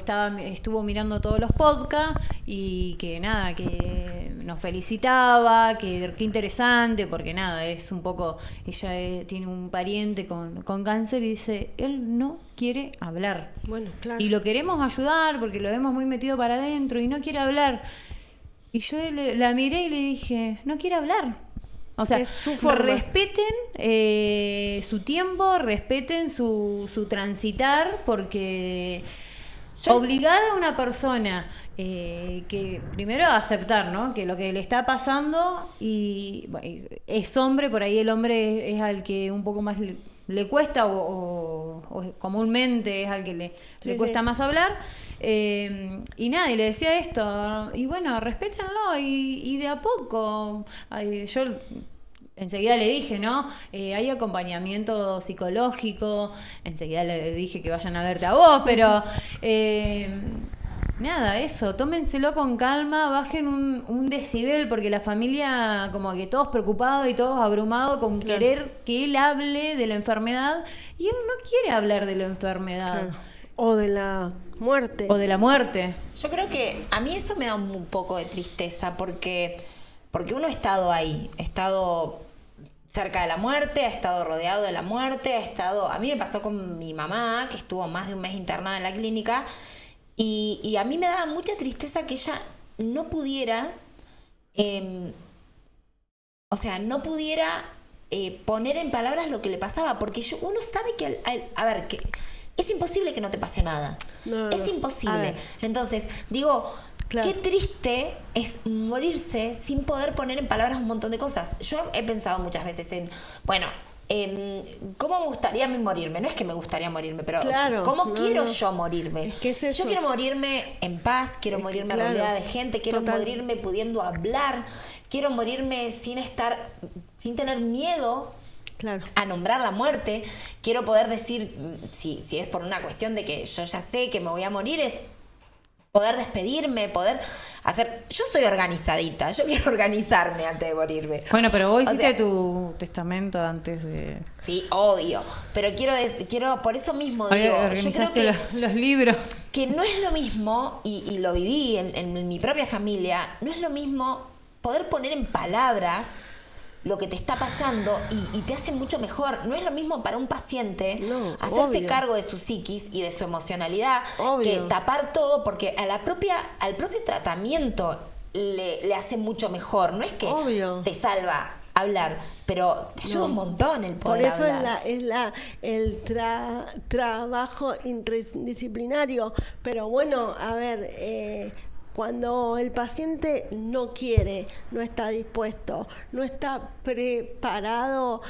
estuvo mirando todos los podcasts, y que nos felicitaba, que qué interesante, porque es un poco, ella tiene un pariente con cáncer, y dice, él no quiere hablar.
Bueno, claro.
Y lo queremos ayudar porque lo vemos muy metido para adentro y no quiere hablar. Y yo la miré y le dije, no quiere hablar. O sea,
Es su forma.
respeten su tiempo, respeten su transitar, porque obligar a una persona que primero a aceptar, ¿no? Que lo que le está pasando y bueno, es hombre, por ahí el hombre es al que un poco más le cuesta o comúnmente es al que le
Sí,
cuesta
sí.
más hablar. Y nada, y le decía esto, y bueno, respétenlo y de a poco. Yo enseguida le dije, ¿no? Hay acompañamiento psicológico, enseguida le dije que vayan a verte a vos, pero nada, eso, tómenselo con calma, bajen un decibel, porque la familia como que todos preocupados y todos abrumados con querer que él hable de la enfermedad, y él no quiere hablar de la enfermedad.
Claro. O de la muerte.
O de la muerte.
Yo creo que a mí eso me da un poco de tristeza porque uno ha estado ahí, ha estado cerca de la muerte, ha estado rodeado de la muerte, a mí me pasó con mi mamá, que estuvo más de un mes internada en la clínica, y a mí me daba mucha tristeza que ella no pudiera, poner en palabras lo que le pasaba, porque uno sabe que, a ver, que es imposible que no te pase nada.
No,
Es
no. A
imposible.
ver.
Entonces, digo,
Claro.
qué triste es morirse sin poder poner en palabras un montón de cosas. Yo he pensado muchas veces en, bueno, ¿cómo me gustaría a mí morirme? No es que me gustaría morirme, pero
Claro,
¿cómo
no,
quiero
no.
yo morirme?
Es que es eso.
Yo quiero morirme en paz, quiero
Es que,
morirme
claro,
rodeada de gente, quiero
total.
morirme pudiendo hablar, quiero morirme sin tener miedo
Claro.
a nombrar la muerte. Quiero poder decir, si es por una cuestión de que yo ya sé que me voy a morir, es poder despedirme, poder hacer... Yo soy organizadita, yo quiero organizarme antes de morirme.
Bueno, pero vos
O
hiciste
sea,
tu testamento antes de...
sí, obvio, pero quiero por eso mismo digo, yo creo
Organizaste
que
los libros.
no es lo mismo, y lo viví en mi propia familia, no es lo mismo poder poner en palabras lo que te está pasando y te hace mucho mejor. No es lo mismo para un paciente
No,
hacerse
obvio.
cargo de su psiquis y de su emocionalidad
Obvio.
que tapar todo, porque al propio tratamiento le hace mucho mejor. No es que
Obvio.
te salva hablar, pero te ayuda
No.
un montón el
Por
poder
eso
hablar.
el trabajo interdisciplinario. Pero bueno, a ver, cuando el paciente no quiere, no está dispuesto, no está preparado,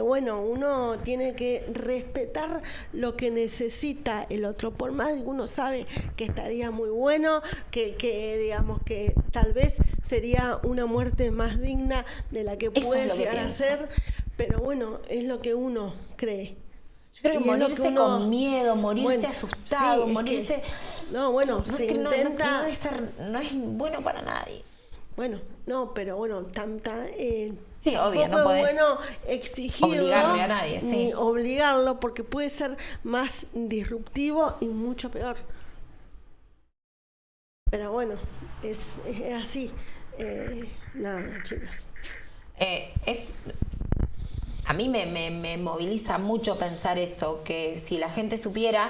bueno, uno tiene que respetar lo que necesita el otro. Por más que uno sabe que estaría muy bueno, que digamos que tal vez sería una muerte más digna de la que
Eso es
puede
lo que
llegar a
pienso.
ser, pero bueno, es lo que uno cree.
Yo creo que
Y es lo
morirse
uno-
con miedo, morirse
Bueno,
asustado,
sí, es
morirse...
que- no, bueno,
No,
se
es que no
intenta...
debe ser, no es bueno para nadie.
Bueno, no, pero bueno,
Sí, obvio,
tampoco
no
es
podés
bueno exigirlo
obligarle a nadie, sí.
ni obligarlo, porque puede ser más disruptivo y mucho peor. Pero bueno, es así. Nada, chicas.
A mí me moviliza mucho pensar eso, que si la gente supiera,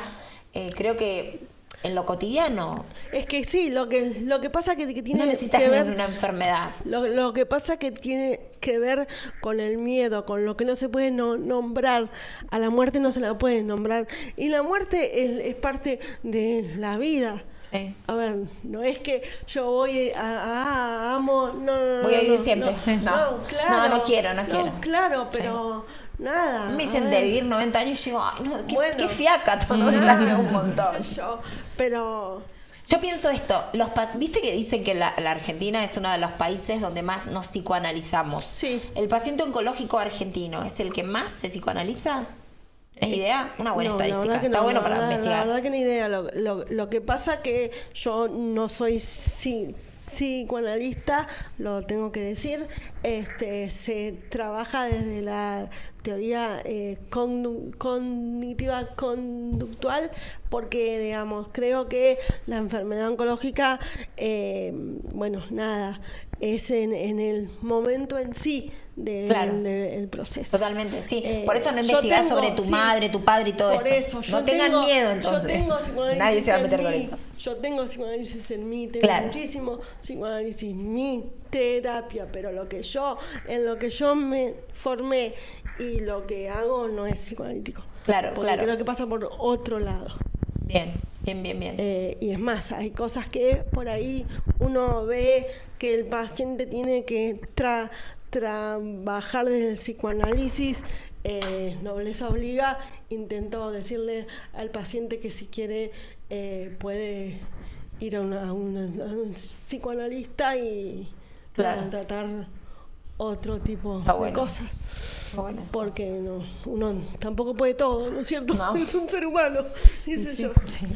creo que en lo cotidiano
Es que sí, lo que pasa que tiene
no necesitas
que ver...
una enfermedad.
Lo que pasa que tiene que ver con el miedo, con lo que no se puede nombrar. A la muerte no se la puede nombrar. Y la muerte es parte de la vida.
Sí.
A ver, no es que yo voy amo, no,
Voy a vivir
no,
siempre.
No,
Sí.
no, claro.
No quiero.
Claro, pero nada.
Me
a
dicen de
ver.
vivir 90 años y digo, ay, no,
Bueno.
qué fiaca, todo 90 años un montón.
qué sé yo, pero
Yo pienso esto, viste que dicen que la Argentina es uno de los países donde más nos psicoanalizamos.
Sí.
¿El paciente oncológico argentino es el que más se psicoanaliza? ¿Tienes idea? Una buena
no, la
estadística.
verdad que
Está
no,
bueno
la
para
verdad-
investigar.
La verdad que ni idea. Lo que pasa que yo no soy psicoanalista, lo tengo que decir. Se trabaja desde la teoría cognitiva conductual, porque, digamos, creo que la enfermedad oncológica, bueno, nada, es en el momento en sí del proceso.
Totalmente, sí. Por eso no
yo
investigás
tengo,
sobre tu
sí,
madre, tu padre y todo
por
eso.
yo
No tengan
tengo-
miedo, entonces.
Yo tengo psicoanálisis
Nadie se va a meter
en
con
mí,
eso.
Yo tengo psicoanálisis en mí, tengo
Claro.
muchísimo psicoanálisis, mi terapia, pero en lo que yo me formé y lo que hago no es psicoanalítico.
Claro,
porque
claro.
creo que pasa por otro lado.
Bien, bien, bien, bien.
Y es más, hay cosas que por ahí uno ve que el paciente tiene que trabajar desde el psicoanálisis. Nobleza obliga. Intento decirle al paciente que si quiere puede ir a un psicoanalista y
Claro.
tratar otro tipo
Está
de
bueno.
cosas.
Está bueno eso.
Porque uno tampoco puede todo, ¿no es cierto?
No.
Es un ser humano, qué sé yo.
Sí.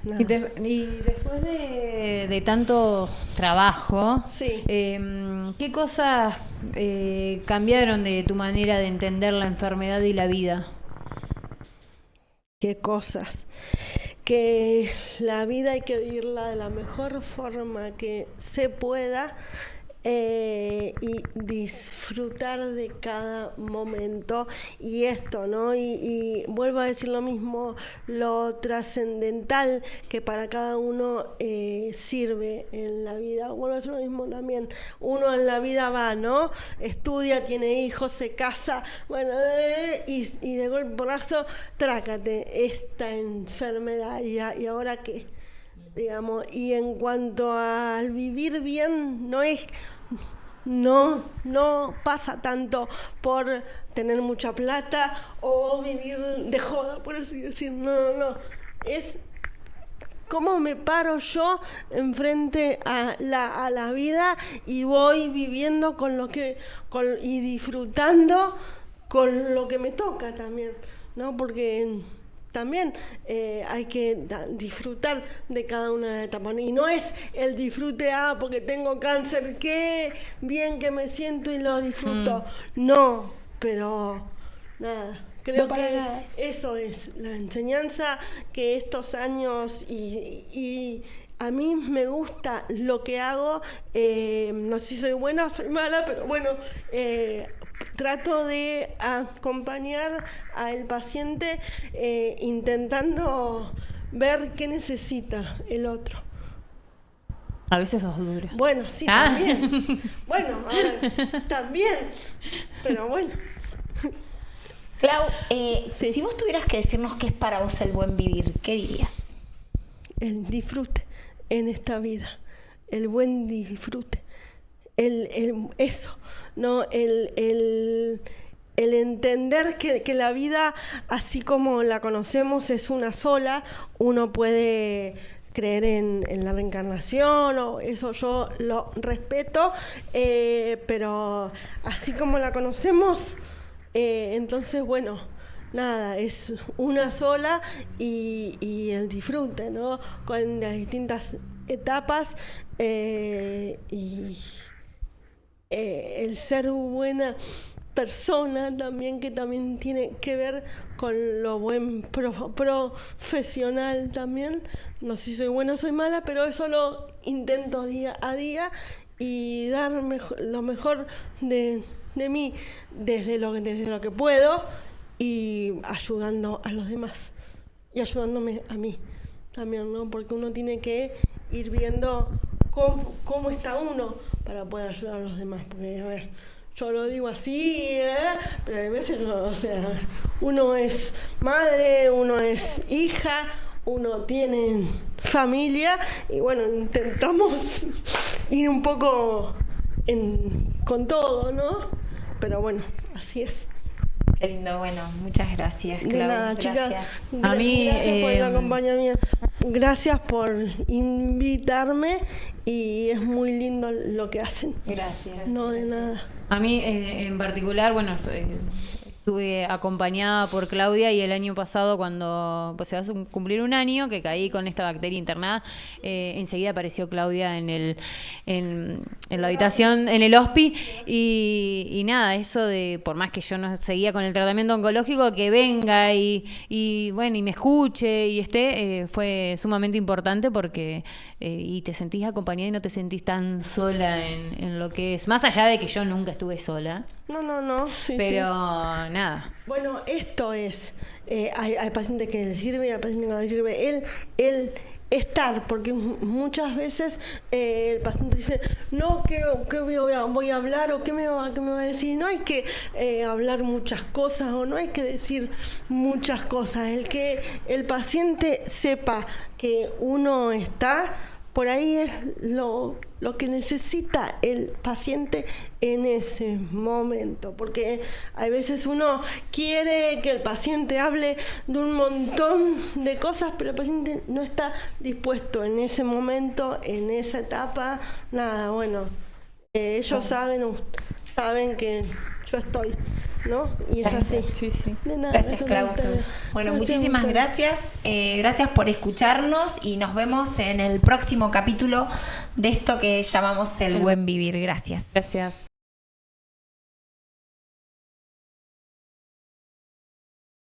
Nada.
Y después de tanto trabajo,
Sí.
¿qué cosas cambiaron de tu manera de entender la enfermedad y la vida?
Qué cosas. Que la vida hay que vivirla de la mejor forma que se pueda, y disfrutar de cada momento. Y esto, ¿no? Y vuelvo a decir lo mismo, lo trascendental que para cada uno sirve en la vida. Vuelvo a decir lo mismo también. Uno en la vida va, ¿no? Estudia, tiene hijos, se casa, bueno, y de golpe porrazo, trácate esta enfermedad. ¿Y ahora qué? Digamos, y en cuanto al vivir bien, no pasa tanto por tener mucha plata o vivir de joda, por así decir. No, es cómo me paro yo enfrente a la vida y voy viviendo y disfrutando con lo que me toca también, ¿no? Porque también hay que disfrutar de cada una de las etapas. Y no es el disfrute, porque tengo cáncer, qué bien que me siento y lo disfruto. No, pero nada. Creo
No, para
que
nada.
eso es la enseñanza que estos años y a mí me gusta lo que hago. No sé si soy buena o soy mala, pero bueno, trato de acompañar al paciente intentando ver qué necesita el otro.
A veces sos dura.
Bueno, sí, también. Bueno, a ver, también. Pero bueno.
Clau,
Sí.
si vos tuvieras que decirnos qué es para vos el buen vivir, ¿qué dirías?
El disfrute en esta vida, el buen disfrute, eso, ¿no? El entender que la vida, así como la conocemos, es una sola. Uno puede creer en la reencarnación, o eso yo lo respeto, pero así como la conocemos, entonces, bueno, nada, es una sola, y el disfrute, ¿no? Con las distintas etapas, y el ser buena persona también, que también tiene que ver con lo buen profesional también. No sé si soy buena o soy mala, pero eso lo intento día a día y dar lo mejor de mí desde lo que puedo, y ayudando a los demás y ayudándome a mí también, ¿no? Porque uno tiene que ir viendo cómo está uno para poder ayudar a los demás. Porque, a ver, yo lo digo así, pero a veces no, o sea, uno es madre, uno es hija, uno tiene familia, y bueno, intentamos ir un poco con todo, ¿no? Pero bueno, así es.
Qué lindo, bueno, muchas gracias,
De
Clau.
nada,
Gracias.
chicas.
A mí,
Gracias por el acompañamiento. Gracias por invitarme, y es muy lindo lo que hacen.
Gracias.
No, de nada.
A mí en particular, bueno, estuve acompañada por Claudia, y el año pasado, cuando pues, se va a cumplir un año que caí con esta bacteria internada, enseguida apareció Claudia en en la habitación, en el hospi, y nada, eso de, por más que yo no seguía con el tratamiento oncológico, que venga y bueno, y me escuche y esté, fue sumamente importante porque y te sentís acompañada y no te sentís tan sola en lo que es, más allá de que yo nunca estuve sola.
No, sí,
pero
sí.
Nada.
Bueno, esto es, hay pacientes que le sirve y hay pacientes que no le sirve. El estar, porque muchas veces el paciente dice, no, ¿qué voy a hablar o qué me va a decir? No hay que hablar muchas cosas o no hay que decir muchas cosas. El que el paciente sepa que uno está, por ahí es lo que necesita el paciente en ese momento, porque a veces uno quiere que el paciente hable de un montón de cosas, pero el paciente no está dispuesto en ese momento, en esa etapa, nada, bueno, ellos saben que yo estoy, ¿no? Y es así.
Sí, sí.
De nada,
Gracias, Clau. Bueno, muchísimas gracias. Gracias por escucharnos y nos vemos en el próximo capítulo de esto que llamamos El Buen Vivir. Gracias.
Gracias.